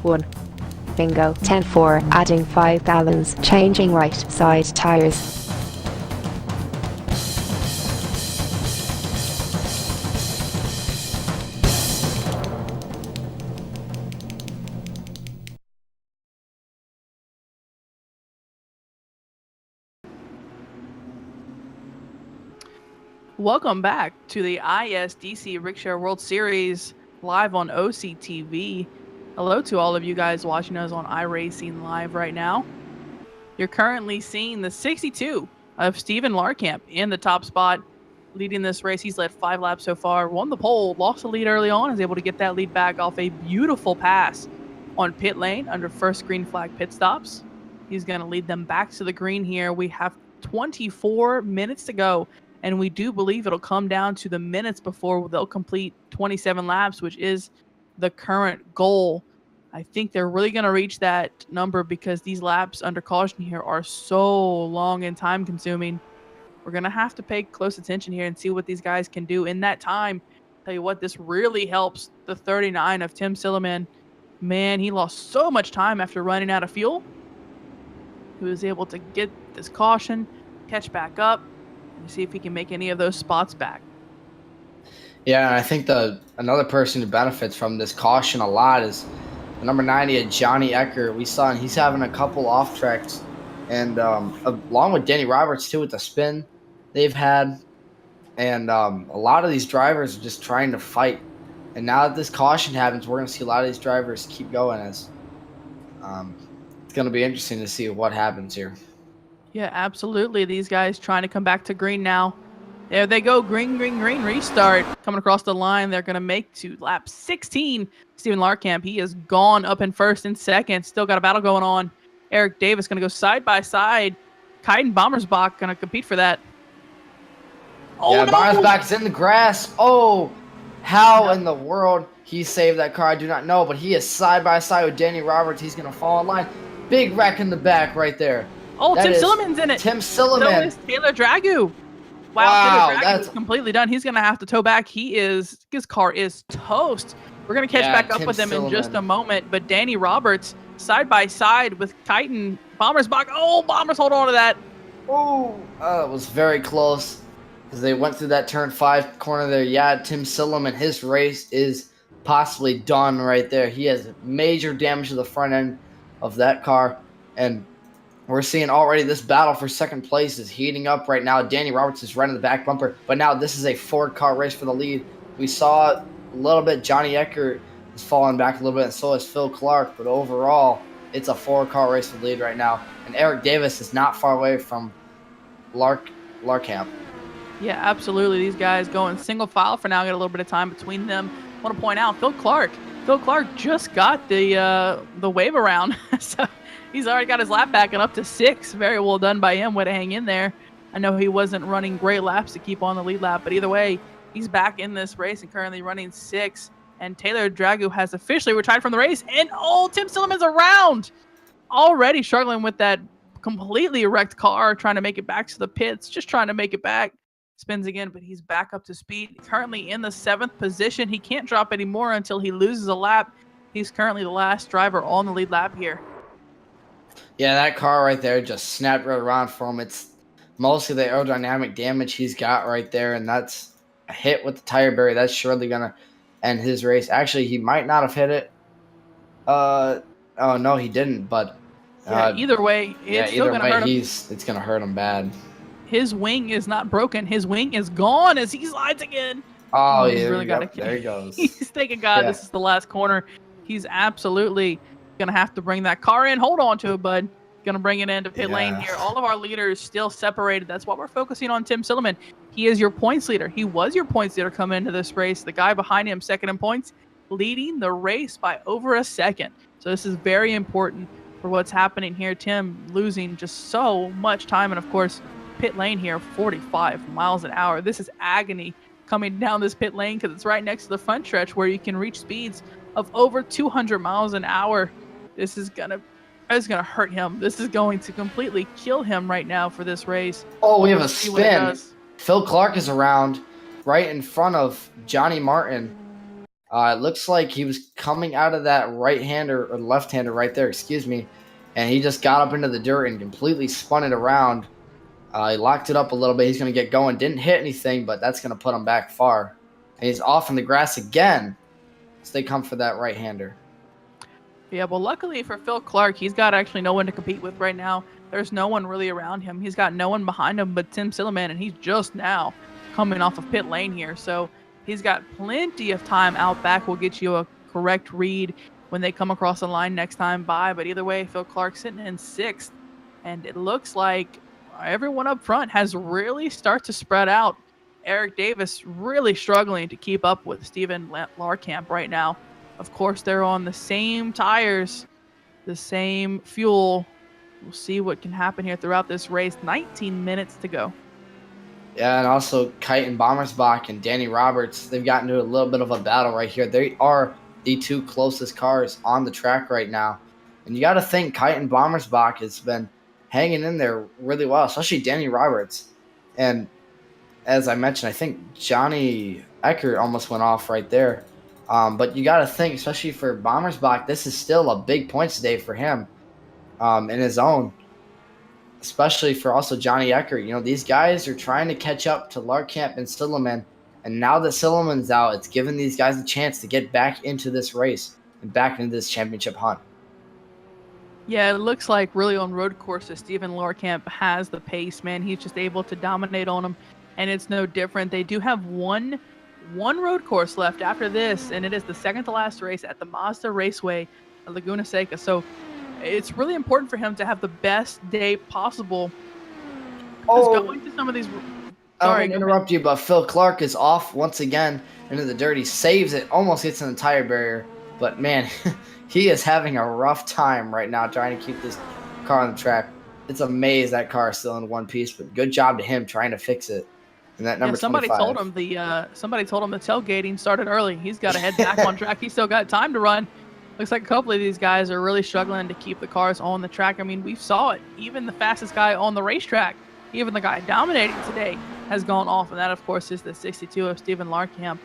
1. Bingo. 10-4, adding 5 gallons, changing right side tires. Welcome back to the ISDC Rigshare World Series live on OCTV. Hello to all of you guys watching us on iRacing Live right now. You're currently seeing the 62 of Steven Larkamp in the top spot, leading this race. He's led 5 laps so far, won the pole, lost the lead early on, is able to get that lead back off a beautiful pass on pit lane under first green flag pit stops. He's going to lead them back to the green here. We have 24 minutes to go, and we do believe it'll come down to the minutes before they'll complete 27 laps, which is the current goal. I think they're really going to reach that number because these laps under caution here are so long and time consuming. We're going to have to pay close attention here and see what these guys can do in that time. Tell you what, this really helps the 39 of Tim Silliman. Man, he lost so much time after running out of fuel. He was able to get this caution, catch back up, and see if he can make any of those spots back. Yeah, and I think another person who benefits from this caution a lot is the number 90 of Johnny Ecker. We saw him, he's having a couple off tracks, and along with Danny Roberts too with the spin they've had, and a lot of these drivers are just trying to fight. And now that this caution happens, we're going to see a lot of these drivers keep going. As it's going to be interesting to see what happens here. Yeah, absolutely. These guys trying to come back to green now. There they go. Green, green, green. Restart. Coming across the line. They're going to make to lap 16. Steven Larkamp, he is gone up in first and second. Still got a battle going on. Eric Davis going to go side by side. Kaiden Bommersbach going to compete for that. Oh, yeah, no! Bommersbach is in the grass. Oh, how in the world he saved that car, I do not know. But he is side by side with Danny Roberts. He's going to fall in line. Big wreck in the back right there. Oh, Tim Silliman's in it. Tim Silliman. So is Taylor Dragoo. Wow, Taylor Dragoo is completely done. He's going to have to tow back. His car is toast. We're going to catch back up Tim with him Silliman in just a moment. But Danny Roberts, side by side with Kaiden Bommersbach. Oh, Bombers, hold on to that. Oh, it was very close because they went through that turn 5 corner there. Yeah, Tim Silliman, his race is possibly done right there. He has major damage to the front end of that car, and we're seeing already this battle for second place is heating up right now. Danny Roberts is right in the back bumper, but now this is a 4-car race for the lead. We saw a little bit Johnny Ecker is falling back a little bit, and so is Phil Clark, but overall, it's a 4-car race for the lead right now. And Eric Davis is not far away from Larkamp. Yeah, absolutely. These guys going single file for now. Got a little bit of time between them. I want to point out Phil Clark just got the wave around. So he's already got his lap back and up to 6. Very well done by him. Way to hang in there. I know he wasn't running great laps to keep on the lead lap, but either way, he's back in this race and currently running 6. And Taylor Dragoo has officially retired from the race. And Tim Silliman's around. Already struggling with that completely wrecked car, trying to make it back to the pits, just trying to make it back. Spins again, but he's back up to speed. Currently in the 7th position. He can't drop anymore until he loses a lap. He's currently the last driver on the lead lap here. Yeah, that car right there just snapped right around for him. It's mostly the aerodynamic damage he's got right there, and that's a hit with the tire barrier. That's surely going to end his race. Actually, he might not have hit it. Oh, no, he didn't, but either way, it's still going to hurt him. It's going to hurt him bad. His wing is not broken. His wing is gone as he slides again. Oh, he's yeah. Really There he goes. He's thinking, God, This is the last corner. He's absolutely going to have to bring that car in. Hold on to it, bud. Going to bring it into pit lane here. All of our leaders still separated. That's why we're focusing on Tim Silliman. He is your points leader. He was your points leader coming into this race. The guy behind him, second in points, leading the race by over a second. So this is very important for what's happening here. Tim losing just so much time. And, of course, pit lane here, 45 miles an hour. This is agony coming down this pit lane because it's right next to the front stretch where you can reach speeds of over 200 miles an hour. This is going to is going to hurt him. This is going to completely kill him right now for this race. Oh, we have a We'll see what it spin. does. Phil Clark is around right in front of Johnny Martin. It looks like he was coming out of that right-hander or left-hander right there, excuse me, and he just got up into the dirt and completely spun it around. He locked it up a little bit. He's going to get going. Didn't hit anything, but that's going to put him back far. And he's off in the grass again as they come for that right-hander. Yeah, well, luckily for Phil Clark, he's got actually no one to compete with right now. There's no one really around him. He's got no one behind him but Tim Silliman, and he's just now coming off of pit lane here. So he's got plenty of time out back. We'll get you a correct read when they come across the line next time by. But either way, Phil Clark sitting in 6th, and it looks like everyone up front has really started to spread out. Eric Davis really struggling to keep up with Steven Larkamp right now. Of course, they're on the same tires, the same fuel. We'll see what can happen here throughout this race. 19 minutes to go. Yeah, and also Kite and Bommersbach and Danny Roberts, they've gotten into a little bit of a battle right here. They are the 2 closest cars on the track right now. And you got to think Kite and Bommersbach has been hanging in there really well, especially Danny Roberts. And as I mentioned, I think Johnny Eckert almost went off right there. But you got to think, especially for Bommersbach, this is still a big points day for him in his own. Especially for also Johnny Eckert. You know, these guys are trying to catch up to Larkamp and Silliman. And now that Silliman's out, it's given these guys a chance to get back into this race and back into this championship hunt. Yeah, it looks like really on road courses, Steven Larkamp has the pace, man. He's just able to dominate on them, and it's no different. They do have one road course left after this, and it is the second to last race at the Mazda Raceway at Laguna Seca. So it's really important for him to have the best day possible. Going to some of these. I don't interrupt you, but Phil Clark is off once again into the dirt. He saves it, almost gets in the tire barrier, but man, he is having a rough time right now trying to keep this car on the track. It's amazing that car is still in one piece, but good job to him trying to fix it. And that number somebody 25. told him the tailgating started early. He's got to head back on track. He's still got time to run. Looks like a couple of these guys are really struggling to keep the cars on the track. I mean, we saw it. Even the fastest guy on the racetrack, even the guy dominating today, has gone off. And that, of course, is the 62 of Steven Larkamp.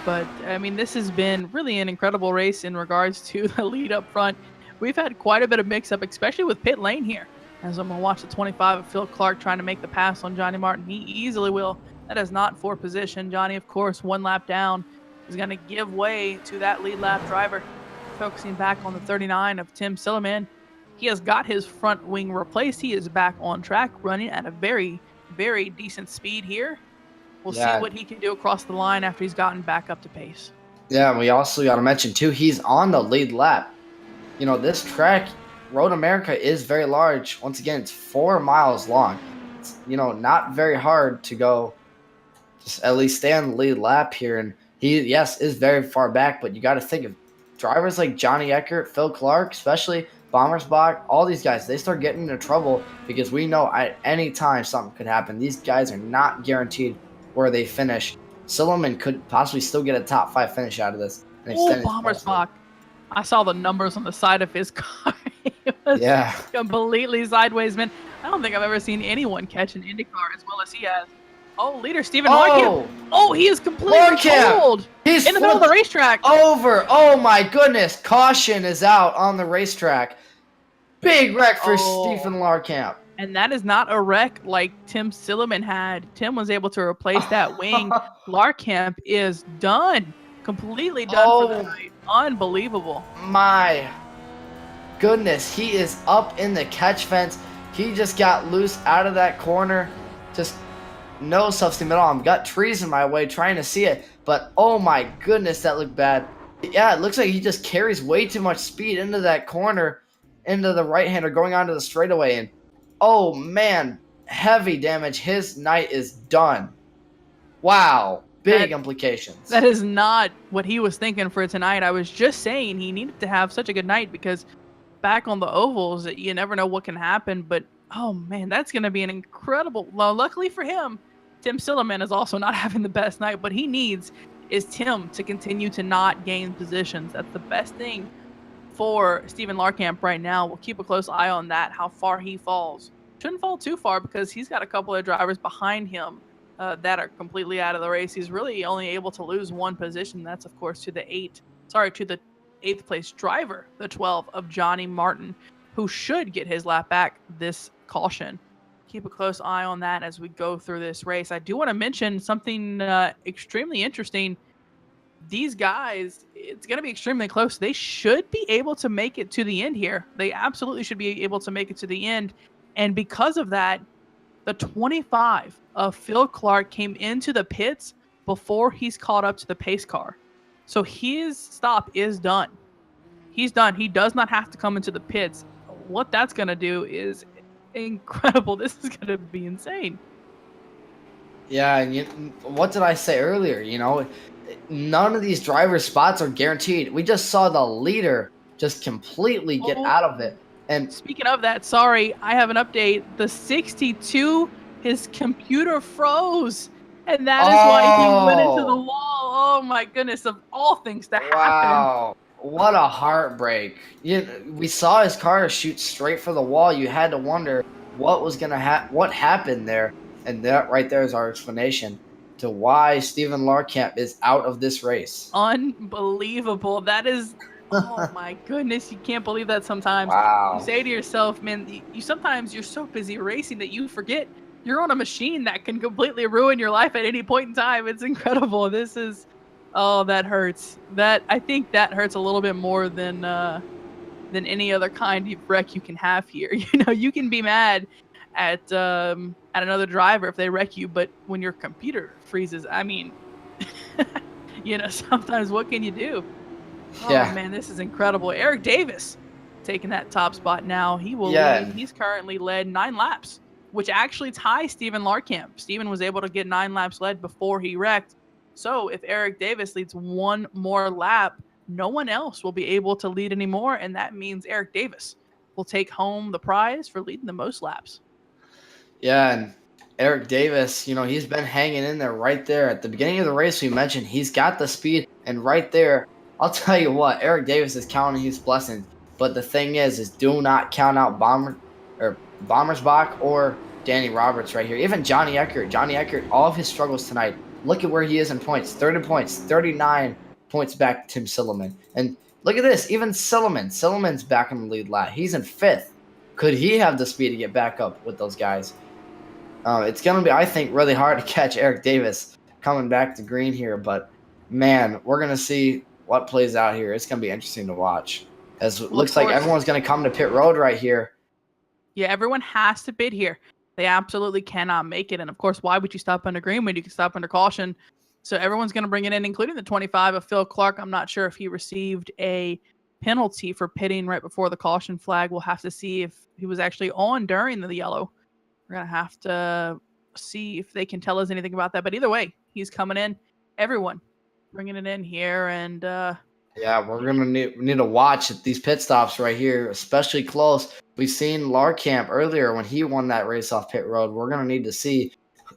But, I mean, this has been really an incredible race in regards to the lead up front. We've had quite a bit of mix-up, especially with pit lane here. As I'm going to watch the 25 of Phil Clark trying to make the pass on Johnny Martin. He easily will. That is not for position. Johnny, of course, 1 lap down, is going to give way to that lead lap driver. Focusing back on the 39 of Tim Silliman. He has got his front wing replaced. He is back on track, running at a very, very decent speed here. We'll see what he can do across the line after he's gotten back up to pace. Yeah, and we also got to mention, too, he's on the lead lap. You know, this track, Road America, is very large. Once again, it's 4 miles long. It's, you know, not very hard to go, just at least stay on the lead lap here. And he, yes, is very far back, but you got to think of drivers like Johnny Eckert, Phil Clark, especially Bommersbach, all these guys, they start getting into trouble because we know at any time something could happen. These guys are not guaranteed where they finish. Silliman could possibly still get a top 5 finish out of this. Bommersbach. I saw the numbers on the side of his car. It was completely sideways, man. I don't think I've ever seen anyone catch an IndyCar as well as he has. Oh, leader Steven Larkamp. Oh, he is completely cold. He's in the middle of the racetrack. Over. Oh, my goodness. Caution is out on the racetrack. Big wreck for Steven Larkamp. And that is not a wreck like Tim Silliman had. Tim was able to replace that wing. Larkamp is done. Completely done for the night. Unbelievable. My goodness. He is up in the catch fence. He just got loose out of that corner. Just no self-esteem at all. I've got trees in my way trying to see it. But oh my goodness, that looked bad. Yeah, it looks like he just carries way too much speed into that corner, into the right-hander going onto the straightaway. And oh man, heavy damage. His night is done. Wow. Big implications. That is not what he was thinking for tonight. I was just saying he needed to have such a good night because back on the ovals, you never know what can happen. But, oh, man, that's going to be an incredible... Well, luckily for him, Tim Silliman is also not having the best night. What he needs is Tim to continue to not gain positions. That's the best thing for Steven Larkamp right now. We'll keep a close eye on that, how far he falls. Shouldn't fall too far because he's got a couple of drivers behind him that are completely out of the race. He's really only able to lose one position. That's, of course, to the eighth place driver, the 12 of Johnny Martin, who should get his lap back this caution. Keep a close eye on that as we go through this race. I do want to mention something extremely interesting. These guys, it's going to be extremely close. They should be able to make it to the end here. They absolutely should be able to make it to the end. And because of that, the 25 of Phil Clark came into the pits before he's caught up to the pace car. So his stop is done. He's done. He does not have to come into the pits. What that's going to do is incredible. This is going to be insane. Yeah, and what did I say earlier? None of these driver spots are guaranteed. We just saw the leader just completely get out of it. And speaking of that, sorry, I have an update. The 62, his computer froze. And that is why he went into the wall. Oh my goodness, of all things to happen. Wow. What a heartbreak. We saw his car shoot straight for the wall. You had to wonder what was going to what happened there. And that right there is our explanation to why Steven Larkamp is out of this race. Unbelievable. That is, oh my goodness. You can't believe that sometimes. Wow. You say to yourself, man, sometimes you're so busy racing that you forget you're on a machine that can completely ruin your life at any point in time. It's incredible. This is, oh, that hurts. I think that hurts a little bit more than any other kind of wreck you can have here. You can be mad at another driver if they wreck you, but when your computer freezes, I mean, sometimes what can you do? Yeah. Oh man, this is incredible. Eric Davis taking that top spot now. He will lead. He's currently led 9 laps, which actually ties Steven Larkamp. Steven was able to get 9 laps led before he wrecked. So if Eric Davis leads one more lap, no one else will be able to lead anymore, and that means Eric Davis will take home the prize for leading the most laps. Yeah, and Eric Davis, he's been hanging in there right there. At the beginning of the race, we mentioned he's got the speed, and right there, I'll tell you what, Eric Davis is counting his blessings. But the thing is do not count out Bommersbach or Danny Roberts right here. Even Johnny Eckert, all of his struggles tonight. Look at where he is in points. 30 points, 39 points back to Tim Silliman. And look at this, even Silliman's back in the lead lap. He's in 5th. Could he have the speed to get back up with those guys? It's going to be, I think, really hard to catch Eric Davis coming back to green here. But, man, we're going to see what plays out here. It's going to be interesting to watch. As it looks like everyone's going to come to pit road right here. Yeah, everyone has to bid here. They absolutely cannot make it. And, of course, why would you stop under green when you can stop under caution? So everyone's going to bring it in, including the 25 of Phil Clark. I'm not sure if he received a penalty for pitting right before the caution flag. We'll have to see if he was actually on during the yellow. We're going to have to see if they can tell us anything about that. But either way, he's coming in. Everyone bringing it in here. And yeah, we're going to need to watch these pit stops right here, especially close. We've seen Larkamp earlier when he won that race off pit road. We're going to need to see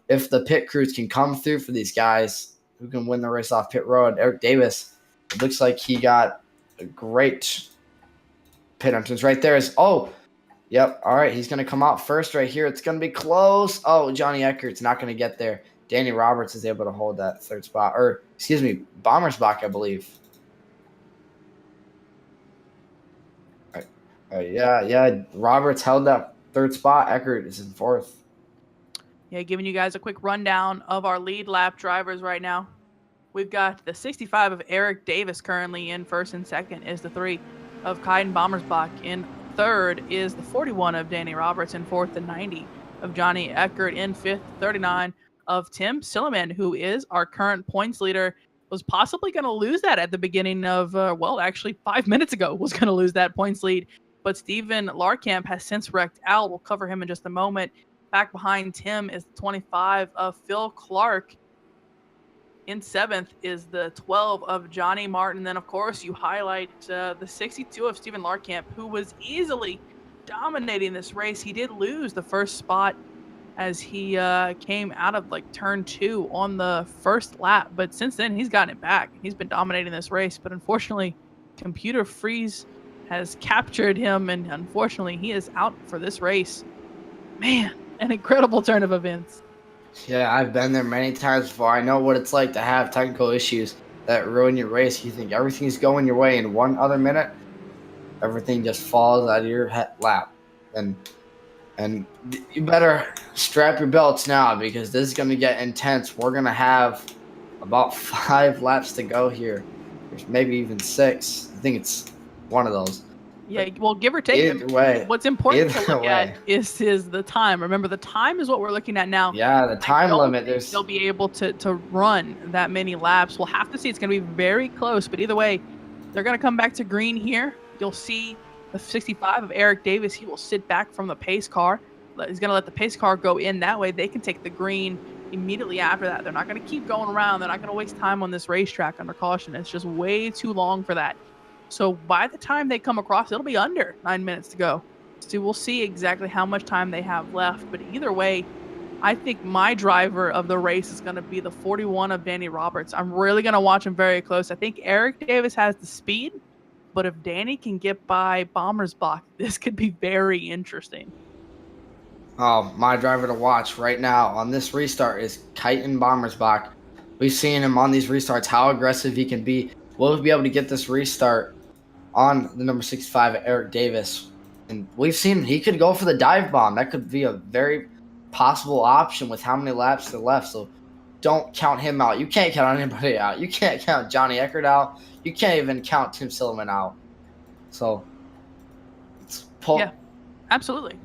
if the pit crews can come through for these guys who can win the race off pit road. Eric Davis, it looks like he got a great pit entrance right there. Yep. All right. He's going to come out first right here. It's going to be close. Oh, Johnny Eckert's not going to get there. Danny Roberts is able to hold that 3rd spot. Or, excuse me, Bommersbach, I believe. All right. Yeah. Roberts held that 3rd spot. Eckert is in 4th. Yeah, giving you guys a quick rundown of our lead lap drivers right now. We've got the 65 of Eric Davis currently in 1st, and 2nd is the 3 of Kaiden Bommersbach. In 3rd is the 41 of Danny Roberts. In 4th, the 90 of Johnny Eckert. In 5th, 39 of Tim Silliman, who is our current points leader. Was possibly going to lose that at the beginning of, actually 5 minutes ago was going to lose that points lead. But Steven Larkamp has since wrecked out. We'll cover him in just a moment. Back behind Tim is the 25 of Phil Clark. In 7th is the 12 of Johnny Martin. Then, of course, you highlight the 62 of Steven Larkamp, who was easily dominating this race. He did lose the 1st spot as he came out of turn 2 on the 1st lap. But since then, he's gotten it back. He's been dominating this race. But unfortunately, computer freeze has captured him, and unfortunately, he is out for this race. Man, an incredible turn of events. Yeah, I've been there many times before. I know what it's like to have technical issues that ruin your race. You think everything's going your way in 1 other minute, everything just falls out of your lap. And you better strap your belts now because this is going to get intense. We're going to have about 5 laps to go here. There's maybe even 6. I think it's one of those. Yeah, well, give or take. Either way. What's important to Either look at is the time. Remember, the time is what we're looking at now. Yeah, the time limit. They'll be able to run that many laps. We'll have to see. It's going to be very close. But either way, they're going to come back to green here. You'll see the 65 of Eric Davis. He will sit back from the pace car. He's going to let the pace car go in. That way, they can take the green immediately after that. They're not going to keep going around. They're not going to waste time on this racetrack under caution. It's just way too long for that. So by the time they come across, it'll be under 9 minutes to go. So we'll see exactly how much time they have left. But either way, I think my driver of the race is going to be the 41 of Danny Roberts. I'm really going to watch him very close. I think Eric Davis has the speed, but if Danny can get by Bommersbach, this could be very interesting. Oh, my driver to watch right now on this restart is Kyten Bommersbach. We've seen him on these restarts, how aggressive he can be. Will he be able to get this restart on the number 65, Eric Davis? And we've seen he could go for the dive bomb. That could be a very possible option with how many laps are left. So don't count him out. You can't count anybody out. You can't count Johnny Eckert out. You can't even count Tim Silliman out. So let's pull. Yeah, absolutely.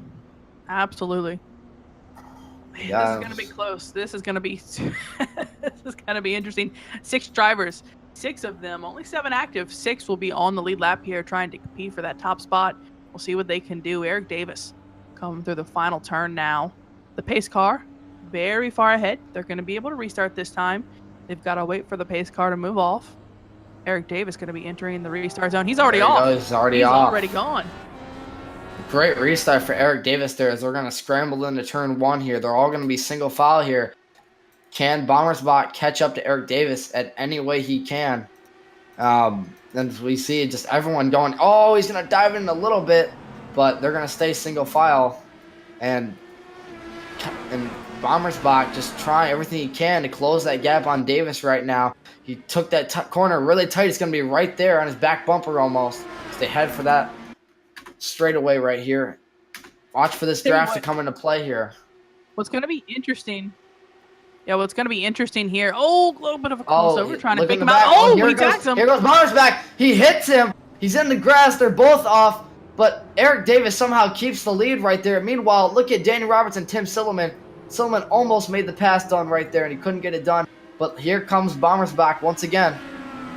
Absolutely. Man, Yeah. This is going to be close. This is going to be this is going to be interesting. 6 drivers, 6 of them, only 7 active. 6 will be on the lead lap here trying to compete for that top spot. We'll see what they can do. Eric Davis coming through the final turn now. The pace car very far ahead. They're going to be able to restart this time. They've got to wait for the pace car to move off. Eric Davis going to be entering the restart zone. He's already off. He's already gone. Great restart for Eric Davis there as they're going to scramble into turn 1 here. They're all going to be single file here. Can Bommersbach catch up to Eric Davis at any way he can? And we see just everyone going, oh, he's going to dive in a little bit, but they're going to stay single file. And Bommersbach just trying everything he can to close that gap on Davis right now. He took that corner really tight. It's going to be right there on his back bumper almost. So they head for that straightaway right here. Watch for this draft to come into play here. What's going to be interesting? Yeah, what's going to be interesting here? Oh, a little bit of a crossover trying to pick him out. Oh, he tags him. Here goes Bommersbach. He hits him. He's in the grass. They're both off. But Eric Davis somehow keeps the lead right there. Meanwhile, look at Danny Roberts and Tim Silliman. Silliman almost made the pass done right there, and he couldn't get it done. But here comes Bommersbach once again.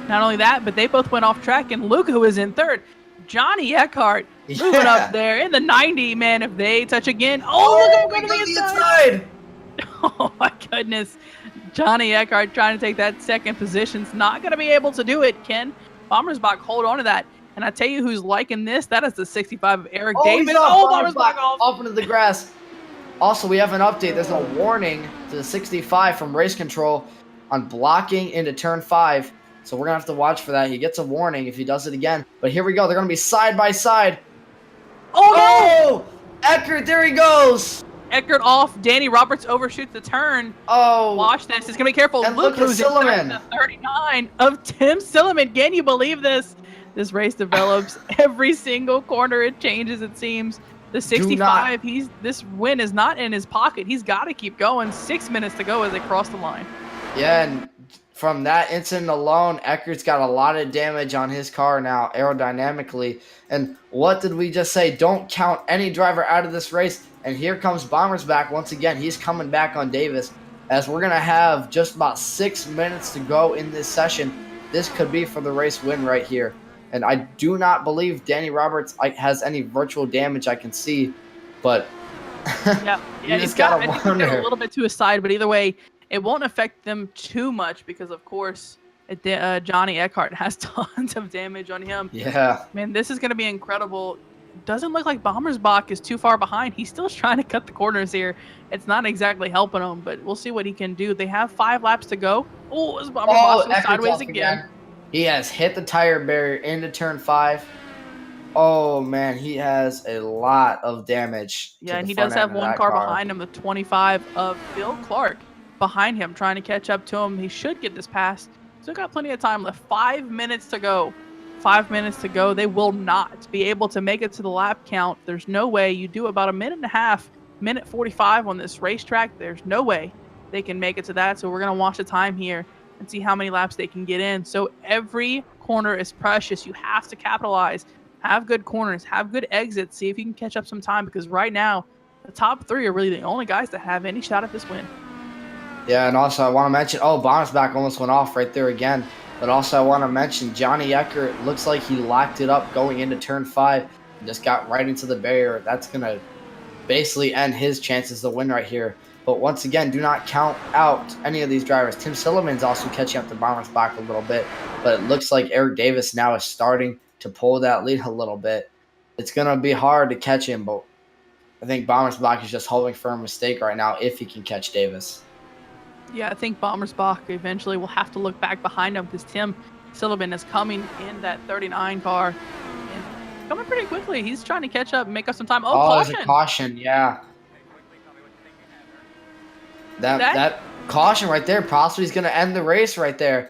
Not only that, but they both went off track, and Luke, who is in third. Johnny Eckhart moving up there in the 90, man. If they touch again, look, going to the inside. Oh my goodness. Johnny Eckhart trying to take that second position's not going to be able to do it. Can Bommersbach hold on to that? And I tell you who's liking this. That is the 65 of Eric Davis. Bommersbach off into the grass. Also, we have an update. There's a warning to the 65 from race control on blocking into turn 5. So we're going to have to watch for that. He gets a warning if he does it again. But here we go. They're going to be side by side. Oh! Eckert, there he goes. Eckert off. Danny Roberts overshoots the turn. Oh. Watch this. It's going to be careful. And Luke, look at who's in Silliman. the 39 of Tim Silliman. Can you believe this? This race develops every single corner. It changes, it seems. The 65, this win is not in his pocket. He's got to keep going. 6 minutes to go as they cross the line. Yeah, and from that incident alone, Eckert's got a lot of damage on his car now aerodynamically. And what did we just say? Don't count any driver out of this race. And here comes Bommersbach once again. He's coming back on Davis as we're going to have just about 6 minutes to go in this session. This could be for the race win right here. And I do not believe Danny Roberts has any virtual damage I can see, but yeah, he's got to wonder. A little bit to his side, but either way, it won't affect them too much because, of course, Johnny Eckhart has tons of damage on him. Yeah. Man, this is going to be incredible. Doesn't look like Bommersbach is too far behind. He's still trying to cut the corners here. It's not exactly helping him, but we'll see what he can do. They have 5 laps to go. Oh, is Bommersbach sideways again. He has hit the tire barrier into turn 5. Oh man, he has a lot of damage to Yeah, and the he front does have end of one that car car. behind him, the 25 of Phil Clark behind him, trying to catch up to him. He should get this pass. Still got plenty of time left. 5 minutes to go. 5 minutes to go. They will not be able to make it to the lap count. There's no way. You do about a minute and a half, minute 45 on this racetrack. There's no way they can make it to that. So we're going to watch the time here and see how many laps they can get in. So every corner is precious. You have to capitalize. Have good corners, have good exits, see if you can catch up some time, because right now, the top 3 are really the only guys that have any shot at this win. Yeah, and also I want to mention, Bonusback almost went off right there again. But also I want to mention Johnny Eckert looks like he locked it up going into turn 5 and just got right into the barrier. That's going to basically end his chances to win right here. But once again, do not count out any of these drivers. Tim Silliman's also catching up to Bonusback a little bit, but it looks like Eric Davis now is starting to pull that lead a little bit. It's going to be hard to catch him, but I think Bommersbach is just hoping for a mistake right now if he can catch Davis. Yeah, I think Bommersbach eventually will have to look back behind him, because Tim Sullivan is coming in that 39 car. And coming pretty quickly. He's trying to catch up and make up some time. Oh, caution! There's a caution, yeah. That caution right there possibly is going to end the race right there.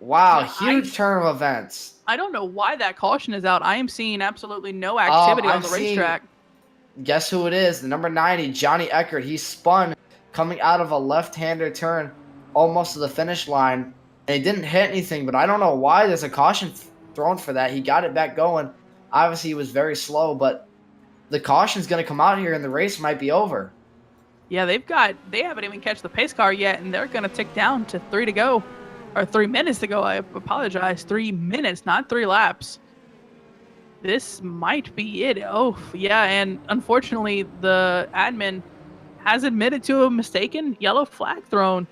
Wow, huge turn of events. I don't know why that caution is out. I am seeing absolutely no activity on the racetrack. Guess who it is? The number 90, Johnny Eckert. He spun coming out of a left-hander turn almost to the finish line. And he didn't hit anything, but I don't know why there's a caution thrown for that. He got it back going. Obviously, he was very slow, but the caution's going to come out here and the race might be over. Yeah, they haven't even catch the pace car yet, and they're going to tick down to 3 to go. Or 3 minutes to go. I apologize. 3 minutes, not 3 laps. This might be it. Oh, yeah. And unfortunately, the admin has admitted to a mistaken yellow flag thrown.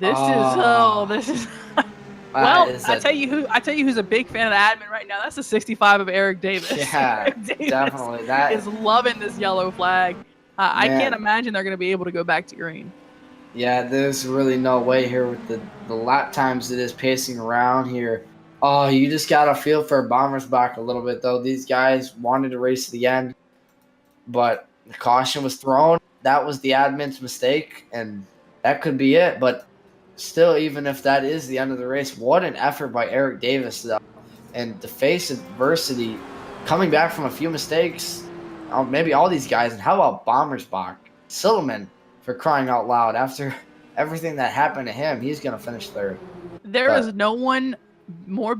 This is. Well, I tell you who's a big fan of the admin right now. That's the 65 of Eric Davis. Yeah, Davis definitely. That is loving this yellow flag. I can't imagine they're going to be able to go back to green. Yeah, there's really no way here with the lap times it is pacing around here. Oh, you just got to feel for Bommersbach a little bit, though. These guys wanted to race to the end, but the caution was thrown. That was the admin's mistake, and that could be it. But still, even if that is the end of the race, what an effort by Eric Davis, though. And to face adversity, coming back from a few mistakes, maybe all these guys. And how about Bommersbach? Silliman, for crying out loud, after everything that happened to him, he's going to finish third. There is no one more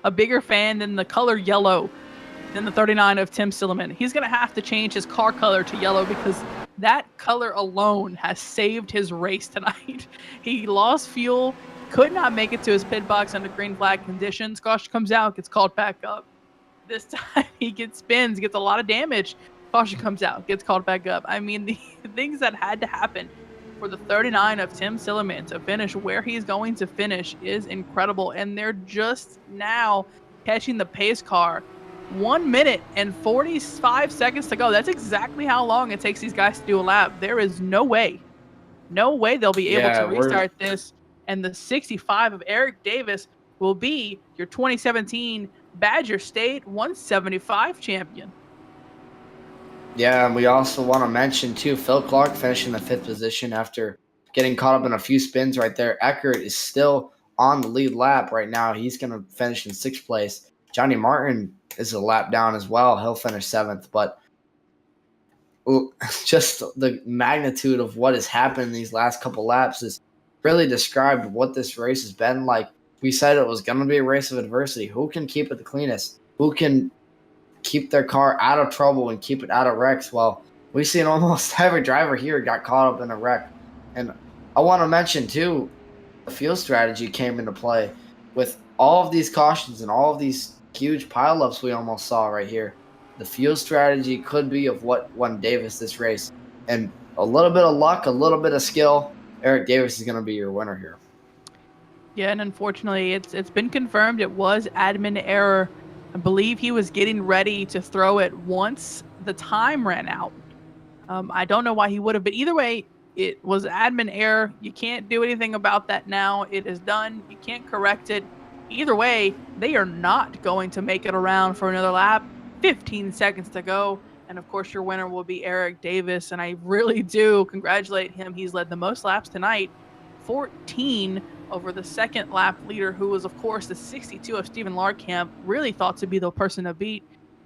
a bigger fan than the color yellow than the 39 of Tim Silliman. He's going to have to change his car color to yellow, because that color alone has saved his race tonight. He lost fuel, could not make it to his pit box under green flag conditions. Caution comes out, gets called back up. This time he gets a lot of damage. Caution comes out, gets called back up. I mean, the things that had to happen for the 39 of Tim Silliman to finish where he's going to finish is incredible. And they're just now catching the pace car. 1 minute and 45 seconds to go. That's exactly how long it takes these guys to do a lap. There is no way they'll be able to restart this. And the 65 of Eric Davis will be your 2017 Badger State 175 champion. Yeah, and we also want to mention, too, Phil Clark finishing the 5th position after getting caught up in a few spins right there. Eckert is still on the lead lap right now. He's going to finish in 6th place. Johnny Martin is a lap down as well. He'll finish 7th. But just the magnitude of what has happened in these last couple laps has really described what this race has been like. We said it was going to be a race of adversity. Who can keep it the cleanest? Who can keep their car out of trouble and keep it out of wrecks? Well, we've seen almost every driver here got caught up in a wreck. And I want to mention, too, the fuel strategy came into play with all of these cautions and all of these huge pileups we almost saw right here. The fuel strategy could be of what won Davis this race. And a little bit of luck, a little bit of skill, Eric Davis is going to be your winner here. Yeah, and unfortunately, it's been confirmed it was admin error. I believe he was getting ready to throw it once the time ran out. I don't know why he would have, but either way, it was admin error. You can't do anything about that now. It is done. You can't correct it. either way, they are not going to make it around for another lap. 15 seconds to go. And of course, your winner will be Eric Davis. And I really do congratulate him. He's led the most laps tonight, 14 over the second lap leader, who was, of course, the 62 of Stephen Larkamp, really thought to be the person to beat.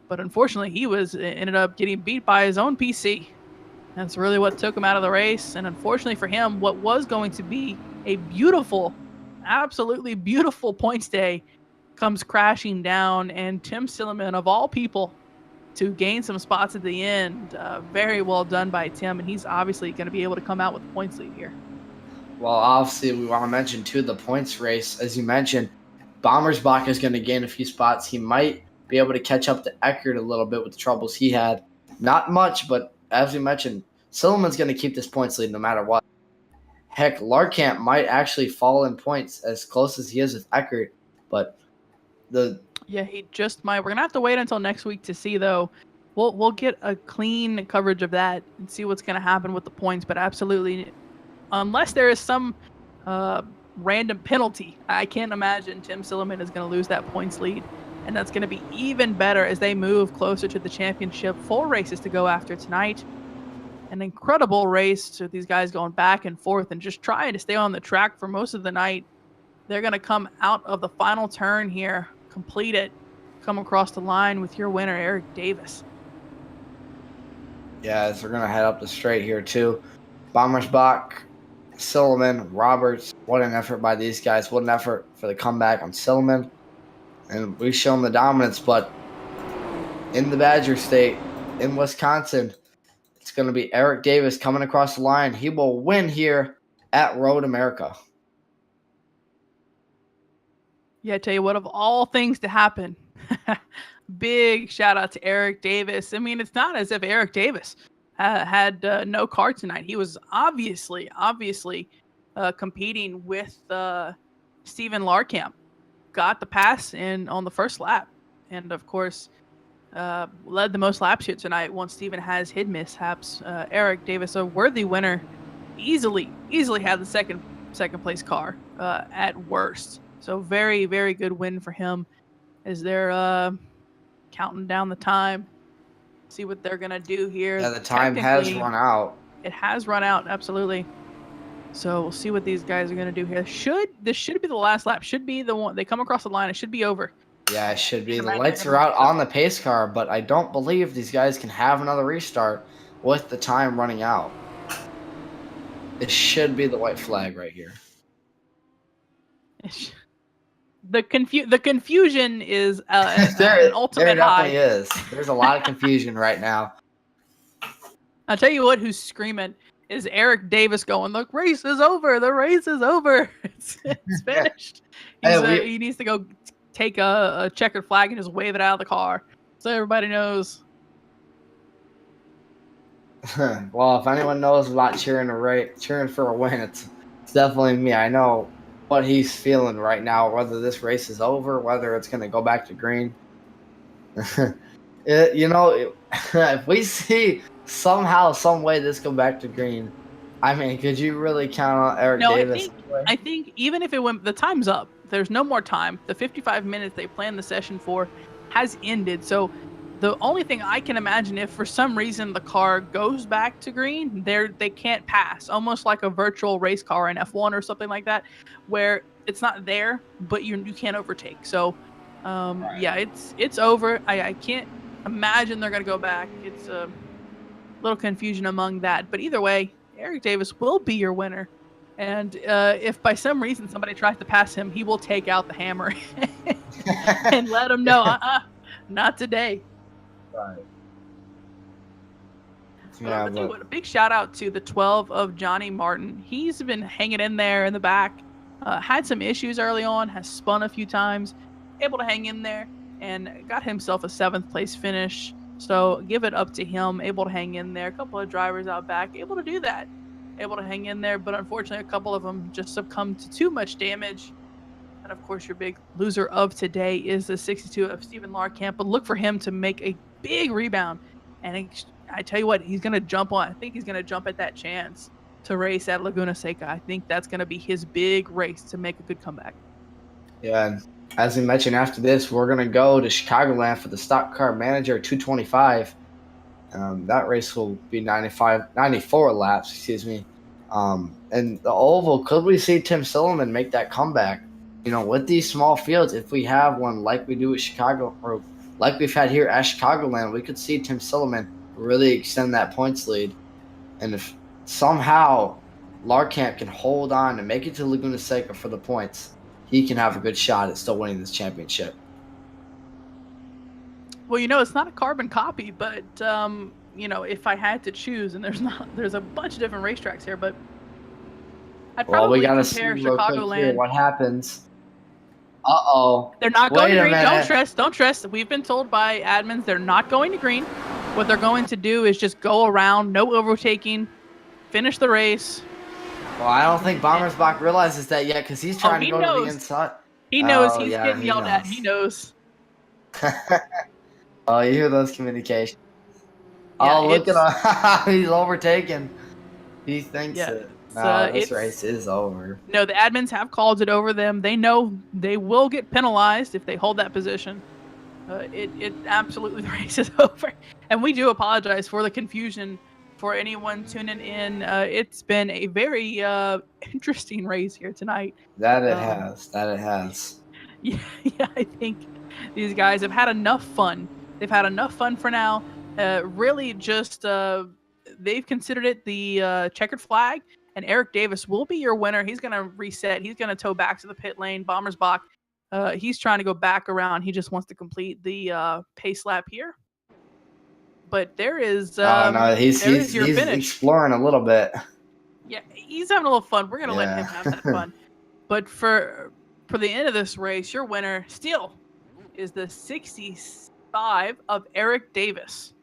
But unfortunately, he ended up getting beat by his own PC. That's really what took him out of the race. And unfortunately for him, what was going to be a beautiful, absolutely beautiful points day comes crashing down. And Tim Silliman, of all people, to gain some spots at the end, very well done by Tim. And he's obviously going to be able to come out with the points lead here. Well, obviously, we want to mention, too, the points race. As you mentioned, Bommersbach is going to gain a few spots. He might be able to catch up to Eckert a little bit with the troubles he had. Not much, but as we mentioned, Silliman's going to keep this points lead no matter what. Heck, Larkamp might actually fall in points as close as he is with Eckert, but yeah, he just might. We're going to have to wait until next week to see, though. We'll get a clean coverage of that and see what's going to happen with the points, but absolutely, unless there is some random penalty, I can't imagine Tim Silliman is going to lose that points lead. And that's going to be even better as they move closer to the championship. 4 races to go after tonight. An incredible race to these guys going back and forth and just trying to stay on the track for most of the night. They're going to come out of the final turn here, complete it, come across the line with your winner, Eric Davis. Yeah, so we're going to head up the straight here, too. Bommersbach, Silliman, Roberts. What an effort by these guys. What an effort for the comeback on Silliman. And we've shown the dominance, but in the Badger State, in Wisconsin, it's going to be Eric Davis coming across the line. He will win here at Road America. Yeah, I tell you what, of all things to happen, big shout out to Eric Davis. I mean, it's not as if Eric Davis had no car tonight. He was obviously competing with Stephen Larkamp. Got the pass in on the first lap, and of course led the most laps here tonight once Stephen has his mishaps. Eric Davis, a worthy winner, easily had the second place car at worst. So very, very good win for him as they're counting down the time. See what they're gonna do here. Yeah, the time has run out. It has run out, absolutely. So we'll see what these guys are going to do here. This should be the last lap. Should be the one. They come across the line. It should be over. Yeah, it should be. The lights are out on the pace car, but I don't believe these guys can have another restart with the time running out. It should be the white flag right here. The confusion is an ultimate there high. definitely is. There's a lot of confusion right now. I'll tell you what, who's screaming is Eric Davis going, the race is over. The race is over. It's finished. He needs to go take a checkered flag and just wave it out of the car so everybody knows. Well, if anyone knows about cheering for a win, it's definitely me. I know what he's feeling right now, whether this race is over, whether it's going to go back to green. If we see somehow, some way this go back to green, I mean, could you really count on Eric Davis? I think even if it went, the time's up. There's no more time. The 55 minutes they planned the session for has ended. So the only thing I can imagine, if for some reason the car goes back to green, they can't pass, almost like a virtual race car in F1 or something like that, where it's not there, but you can't overtake. So right. Yeah, it's over. I can't imagine they're going to go back. It's a little confusion among that. But either way, Eric Davis will be your winner. And if by some reason somebody tries to pass him, he will take out the hammer and let him know, not today. Right. Yeah, I'll tell you what, a big shout out to the 12 of Johnny Martin. He's been hanging in there in the back. Had some issues early on, has spun a few times, able to hang in there, and got himself a 7th place finish. So give it up to him, able to hang in there. A couple of drivers out back, able to do that. Able to hang in there, but unfortunately a couple of them just succumbed to too much damage. And of course your big loser of today is the 62 of Stephen Larkamp. But look for him to make a big rebound. And I tell you what, he's going to jump on. I think he's going to jump at that chance to race at Laguna Seca. I think that's going to be his big race to make a good comeback. Yeah, as we mentioned, after this, we're going to go to Chicagoland for the Stock Car Manager 225. That race will be 94 laps, excuse me. And the Oval, could we see Tim Silliman make that comeback? You know, with these small fields, if we have one like we do at Chicago, or like we've had here at Chicagoland, we could see Tim Silliman really extend that points lead. And if somehow Larkamp can hold on and make it to Laguna Seca for the points, he can have a good shot at still winning this championship. Well, it's not a carbon copy, but if I had to choose, and there's a bunch of different racetracks here, but I'd probably We gotta see compare real quick here Chicagoland. what happens. Uh-oh. They're not going to Wait a green. minute. Don't stress. We've been told by admins they're not going to green. What they're going to do is just go around, no overtaking, finish the race. Well, I don't think Bommersbach realizes that yet because he's trying to he go to knows. the inside. He knows Oh, he's yeah, getting he yelled at. knows. He knows. Oh, you hear those communications. Yeah, Oh, look at him. He's overtaken. He thinks Yeah, it. it's, No, this it's- race is over. No, the admins have called it over them. They know they will get penalized if they hold that position. It absolutely, the race is over. And we do apologize for the confusion for anyone tuning in. It's been a very interesting race here tonight. That it has. Yeah, I think these guys have had enough fun. They've had enough fun for now. Really just they've considered it the checkered flag, and Eric Davis will be your winner. He's going to reset. He's going to tow back to the pit lane. Bommersbach, he's trying to go back around. He just wants to complete the pace lap here. But there is No, he's your finish. exploring a little bit. Yeah, he's having a little fun. We're going to let him have that Yeah. fun. But for the end of this race, your winner still is the 65 of Eric Davis.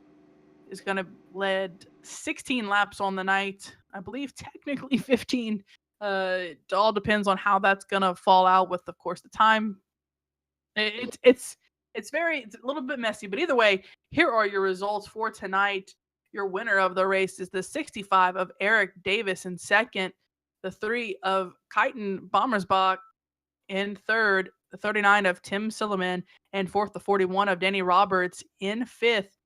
Is going to lead 16 laps on the night. I believe technically 15. It all depends on how that's going to fall out with, of course, the time. It's a little bit messy, but either way, here are your results for tonight. Your winner of the race is the 65 of Eric Davis in second, the 3 of Kyton Bommersbach in third, the 39 of Tim Silliman, and fourth, the 41 of Danny Roberts in fifth,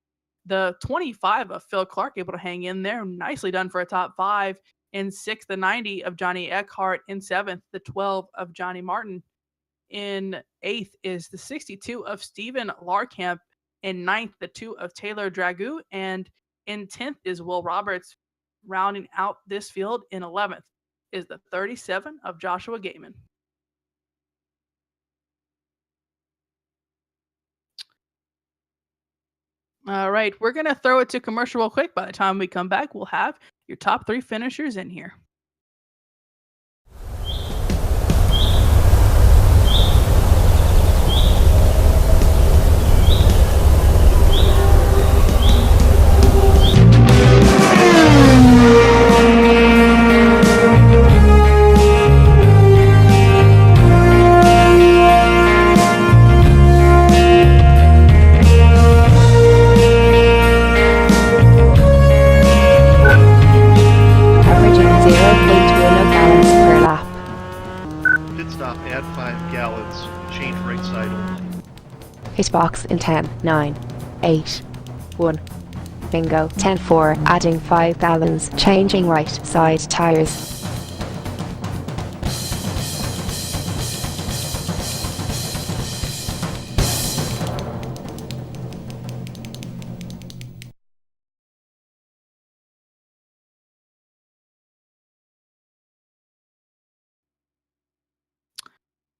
the 25 of Phil Clark able to hang in there. Nicely done for a top 5. In sixth, the 90 of Johnny Eckhart. In seventh, the 12 of Johnny Martin. In eighth is the 62 of Stephen Larkamp. In ninth, the 2 of Taylor Dragoo. And in 10th is Will Roberts. Rounding out this field in 11th is the 37 of Joshua Gaiman. All right, we're going to throw it to commercial real quick. By the time we come back, we'll have your top 3 finishers in here. Averaging 0.10 gallons per lap. Pit stop, add 5 gallons, change right side only. Hitbox in 10, 9, 8, 1. Bingo. 10-4, adding 5 gallons, changing right side tires.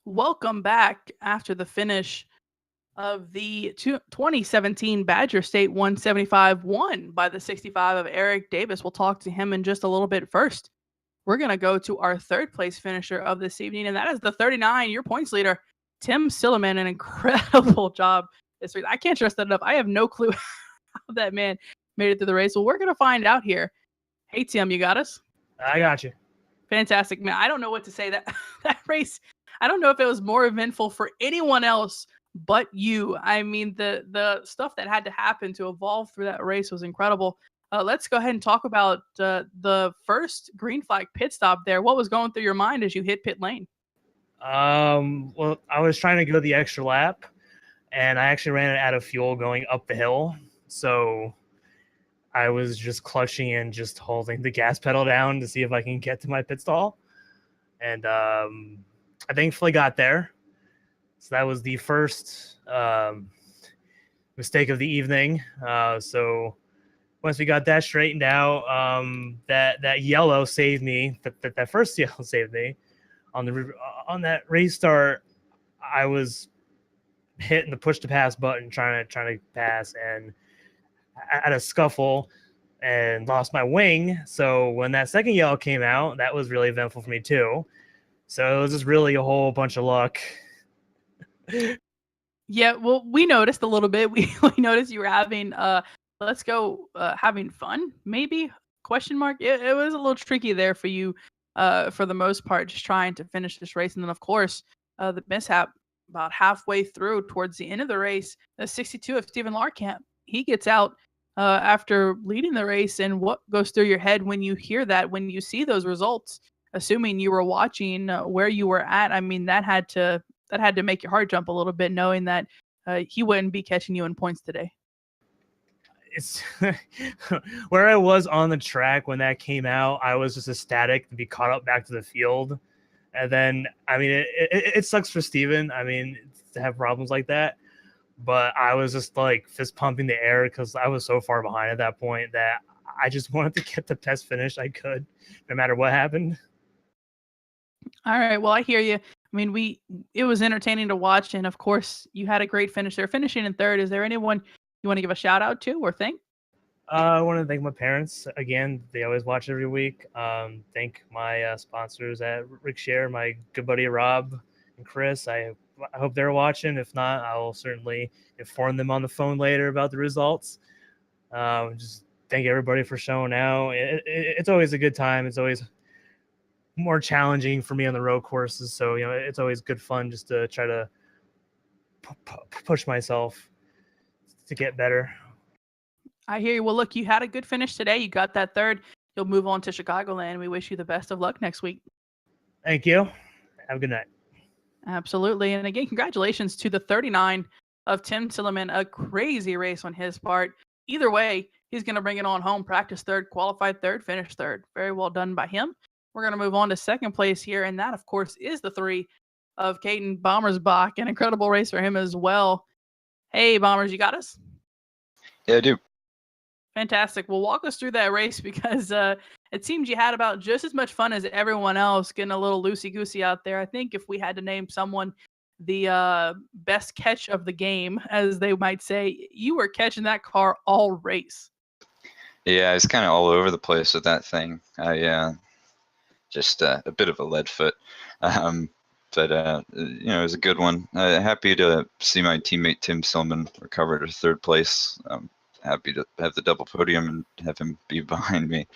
Welcome back after the finish of the 2017 Badger State 175 won by the 65 of Eric Davis. We'll talk to him in just a little bit. First, we're going to go to our third place finisher of this evening, and that is the 39, your points leader, Tim Silliman. An incredible job this week. I can't stress that enough. I have no clue how that man made it through the race. Well, we're going to find out here. Hey, Tim, you got us? I got you. Fantastic, man. I don't know what to say. That race, I don't know if it was more eventful for anyone else but you. I mean, the stuff that had to happen to evolve through that race was incredible. Let's go ahead and talk about the first green flag pit stop there. What was going through your mind as you hit pit lane? Well, I was trying to go the extra lap, and I actually ran out of fuel going up the hill. So I was just clutching and just holding the gas pedal down to see if I can get to my pit stall. And I thankfully got there. So that was the first mistake of the evening. So once we got that straightened out, that yellow saved me. That first yellow saved me. On that restart, I was hitting the push to pass button, trying to pass, and I had a scuffle and lost my wing. So when that second yellow came out, that was really eventful for me too. So it was just really a whole bunch of luck. Yeah, well, we noticed a little bit. We noticed you were having let's go having fun, maybe? Question mark. It was a little tricky there for you for the most part, just trying to finish this race. And then of course, the mishap about halfway through towards the end of the race, the 62 of Stephen Larkamp, he gets out after leading the race. And what goes through your head when you hear that, when you see those results, assuming you were watching where you were at? I mean, that had to make your heart jump a little bit, knowing that he wouldn't be catching you in points today. It's where I was on the track when that came out. I was just ecstatic to be caught up back to the field. And then, I mean, it sucks for Steven. I mean, to have problems like that. But I was just like fist pumping the air because I was so far behind at that point that I just wanted to get the best finish I could, no matter what happened. All right. Well, I hear you. I mean, it was entertaining to watch, and of course, you had a great finish there, finishing in third. Is there anyone you want to give a shout out to or thank? I want to thank my parents again. They always watch every week. Thank my sponsors at Rigshare, my good buddy Rob and Chris. I hope they're watching. If not, I will certainly inform them on the phone later about the results. Just thank everybody for showing out. It's always a good time. It's always more challenging for me on the road courses, so it's always good fun just to try to push myself to get better. I hear you. Well, look, you had a good finish today. You got that third. You'll move on to Chicagoland. We wish you the best of luck next week. Thank you. Have a good night. Absolutely. And again, congratulations to the 39 of Tim Tilleman. A crazy race on his part. Either way, he's going to bring it on home. Practice third, qualified third, finish third. Very well done by him. We're going to move on to second place here. And that, of course, is the 3 of Caden Bommersbach. An incredible race for him as well. Hey, Bombers, you got us? Yeah, I do. Fantastic. Well, walk us through that race because it seems you had about just as much fun as everyone else, getting a little loosey-goosey out there. I think if we had to name someone the best catch of the game, as they might say, you were catching that car all race. Yeah, I was kind of all over the place with that thing. I just a bit of a lead foot. But it was a good one. Happy to see my teammate Tim Silman recover to third place. Happy to have the double podium and have him be behind me.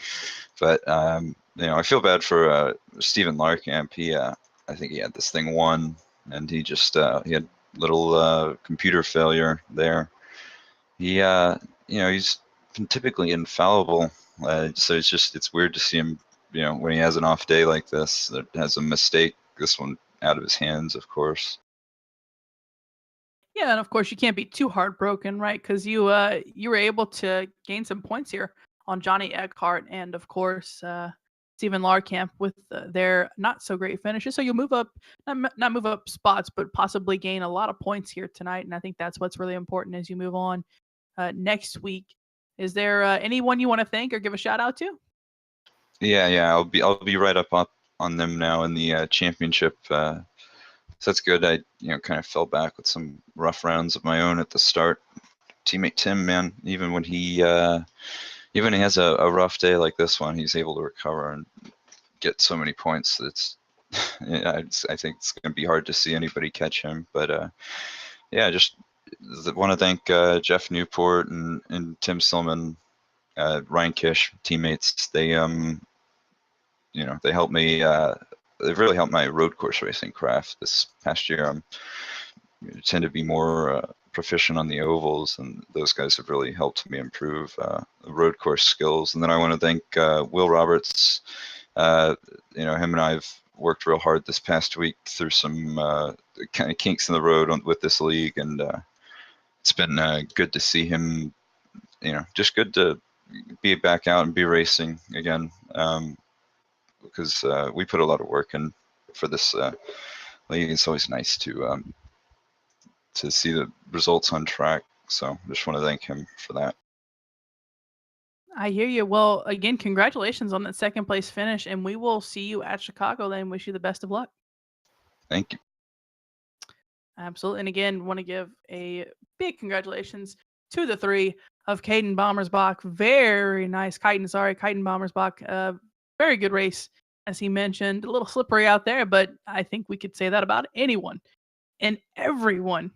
But I feel bad for Stephen Larkamp. I think he had this thing won, and he just he had little computer failure there. He's been typically infallible, so it's weird to see him. When he has an off day like this, that has a mistake. This one out of his hands, of course. Yeah, and of course you can't be too heartbroken, right? Because you were able to gain some points here on Johnny Eckhart and of course Stephen Larkamp with their not so great finishes. So you'll move up, not move up spots, but possibly gain a lot of points here tonight. And I think that's what's really important as you move on next week. Is there anyone you want to thank or give a shout out to? Yeah, I'll be right up on them now in the championship. So that's good. I kind of fell back with some rough rounds of my own at the start. Teammate Tim, man, even when he has a rough day like this one, he's able to recover and get so many points. That's I think it's going to be hard to see anybody catch him. But just want to thank Jeff Newport and Tim Silman, Ryan Kish, teammates. They they helped me. They've really helped my road course racing craft this past year. I tend to be more proficient on the ovals, and those guys have really helped me improve the road course skills. And then I want to thank Will Roberts. Him and I have worked real hard this past week through some kind of kinks in the road with this league, and it's been good to see him. Just good to be back out and be racing again, because we put a lot of work in for this league. It's always nice to see the results on track. So just want to thank him for that. I hear you. Well, again, congratulations on that second place finish, and we will see you at Chicago then. Wish you the best of luck. Thank you. Absolutely. And again, want to give a big congratulations to the three of Caden Bommersbach. Very nice. Caden Bommersbach. Very good race, as he mentioned. A little slippery out there, but I think we could say that about anyone and everyone,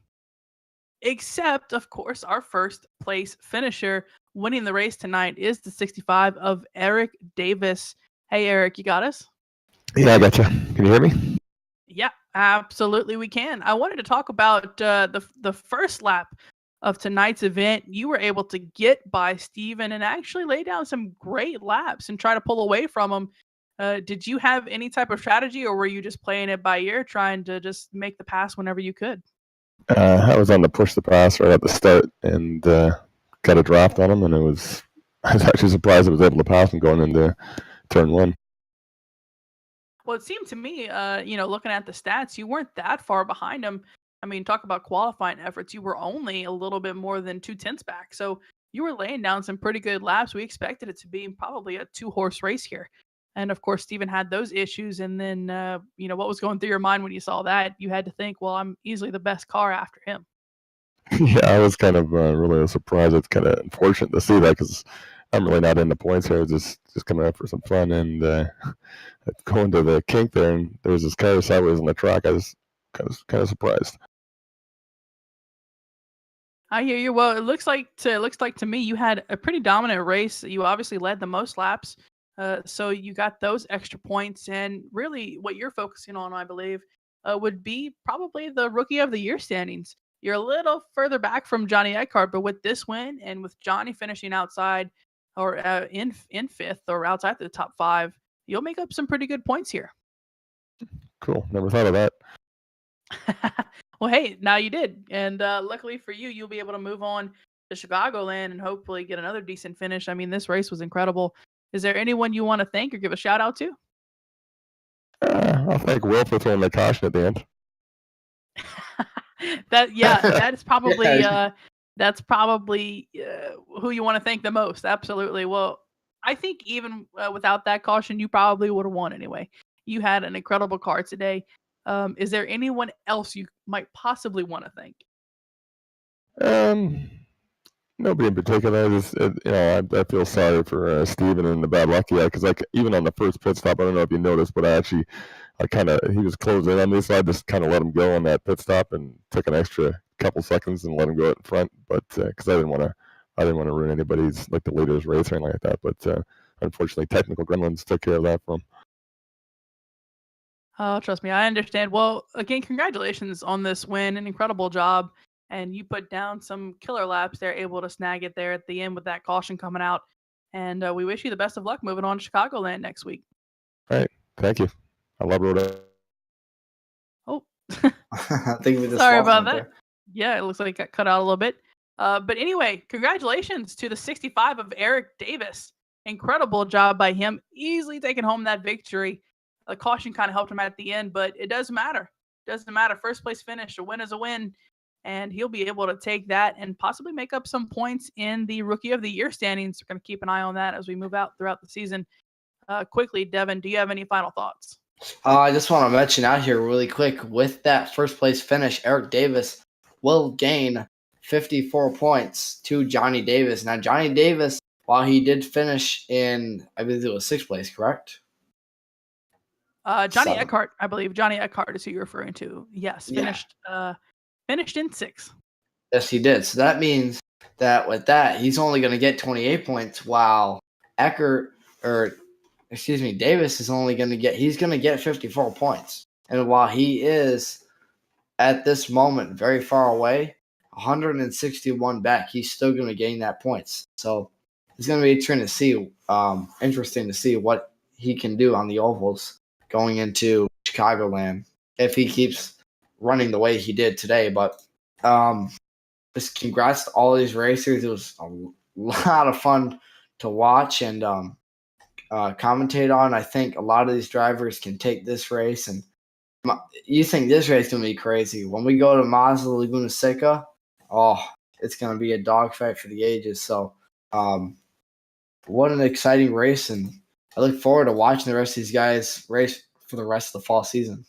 except, of course, our first place finisher. Winning the race tonight is the 65 of Eric Davis. Hey, Eric, you got us? Yeah, I gotcha. Can you hear me? Yeah, absolutely we can. I wanted to talk about the first lap of tonight's event. You were able to get by Steven and actually lay down some great laps and try to pull away from him. Did you have any type of strategy, or were you just playing it by ear, trying to just make the pass whenever you could? I was on the push the pass right at the start and got a draft on him, and I was actually surprised I was able to pass him going into turn one. Well, it seemed to me, looking at the stats, you weren't that far behind him. I mean, talk about qualifying efforts. You were only a little bit more than 2/10 back. So you were laying down some pretty good laps. We expected it to be probably a 2-horse race here. And of course, Steven had those issues. And then, what was going through your mind when you saw that? You had to think, well, I'm easily the best car after him. Yeah, I was kind of really surprised. It's kind of unfortunate to see that because I'm really not into points here. Just coming out for some fun and going to the kink there, and there was this car sideways on the track. I was kind of surprised. I hear you. Well, it looks like to me you had a pretty dominant race. You obviously led the most laps, so you got those extra points. And really, what you're focusing on, I believe, would be probably the Rookie of the Year standings. You're a little further back from Johnny Eckhart, but with this win and with Johnny finishing outside or in fifth or outside the top 5, you'll make up some pretty good points here. Cool. Never thought of that. Well, hey, now you did. And luckily for you, you'll be able to move on to Chicagoland and hopefully get another decent finish. I mean, this race was incredible. Is there anyone you want to thank or give a shout out to? I'll thank Will for throwing the caution at the end. That's probably who you want to thank the most. Absolutely. Well, I think even without that caution, you probably would have won anyway. You had an incredible car today. Is there anyone else you might possibly want to thank? Nobody in particular. I feel sorry for Steven and the bad luck he had, because even on the first pit stop, I don't know if you noticed, but he was closing in on me, so I just kind of let him go on that pit stop and took an extra couple seconds and let him go out in front, but because I didn't want to ruin anybody's the leader's race or anything like that. But unfortunately, technical gremlins took care of that for him. Oh, trust me, I understand. Well, again, congratulations on this win. An incredible job. And you put down some killer laps there, able to snag it there at the end with that caution coming out. And we wish you the best of luck moving on to Chicagoland next week. All right. Thank you. I love Rhode Island. Oh. I think we just Sorry about right that. there. Yeah, it looks like it got cut out a little bit. But anyway, congratulations to the 65 of Eric Davis. Incredible job by him. Easily taking home that victory. The caution kind of helped him at the end, but it doesn't matter. Doesn't matter. First place finish. A win is a win. And he'll be able to take that and possibly make up some points in the Rookie of the Year standings. We're going to keep an eye on that as we move out throughout the season. Quickly, Devin, do you have any final thoughts? I just want to mention out here really quick, with that first place finish, Eric Davis will gain 54 points to Johnny Davis. Now, Johnny Davis, while he did finish in, I believe it was 6th place, correct? Johnny 7th. Eckhart, I believe. Johnny Eckhart is who you're referring to. Yes, finished in 6th. Yes, he did. So that means that with that, he's only going to get 28 points, while Davis is only going to get 54 points. And while he is at this moment very far away, 161 back, he's still going to gain that points. So it's going to be interesting to see what he can do on the ovals going into Chicagoland if he keeps running the way he did today. But just congrats to all these racers. It was a lot of fun to watch and commentate on. I think a lot of these drivers can take this race, and you think this race is going to be crazy. When we go to Mazda Laguna Seca, it's going to be a dogfight for the ages. So what an exciting race, and I look forward to watching the rest of these guys race for the rest of the fall season.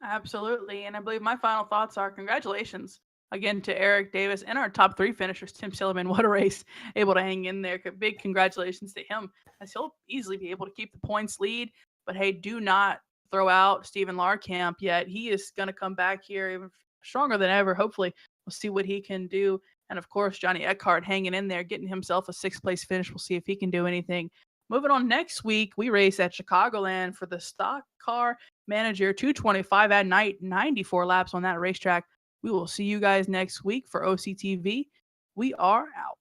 Absolutely. And I believe my final thoughts are congratulations again to Eric Davis and our top 3 finishers, Tim Silliman. What a race, able to hang in there. Big congratulations to him, as he'll easily be able to keep the points lead. But hey, do not throw out Steven Larkamp yet. He is going to come back here even stronger than ever. Hopefully, we'll see what he can do. And of course, Johnny Eckhart hanging in there, getting himself a 6th place finish. We'll see if he can do anything. Moving on, next week, we race at Chicagoland for the Stock Car Manager 225 at night, 94 laps on that racetrack. We will see you guys next week for OCTV. We are out.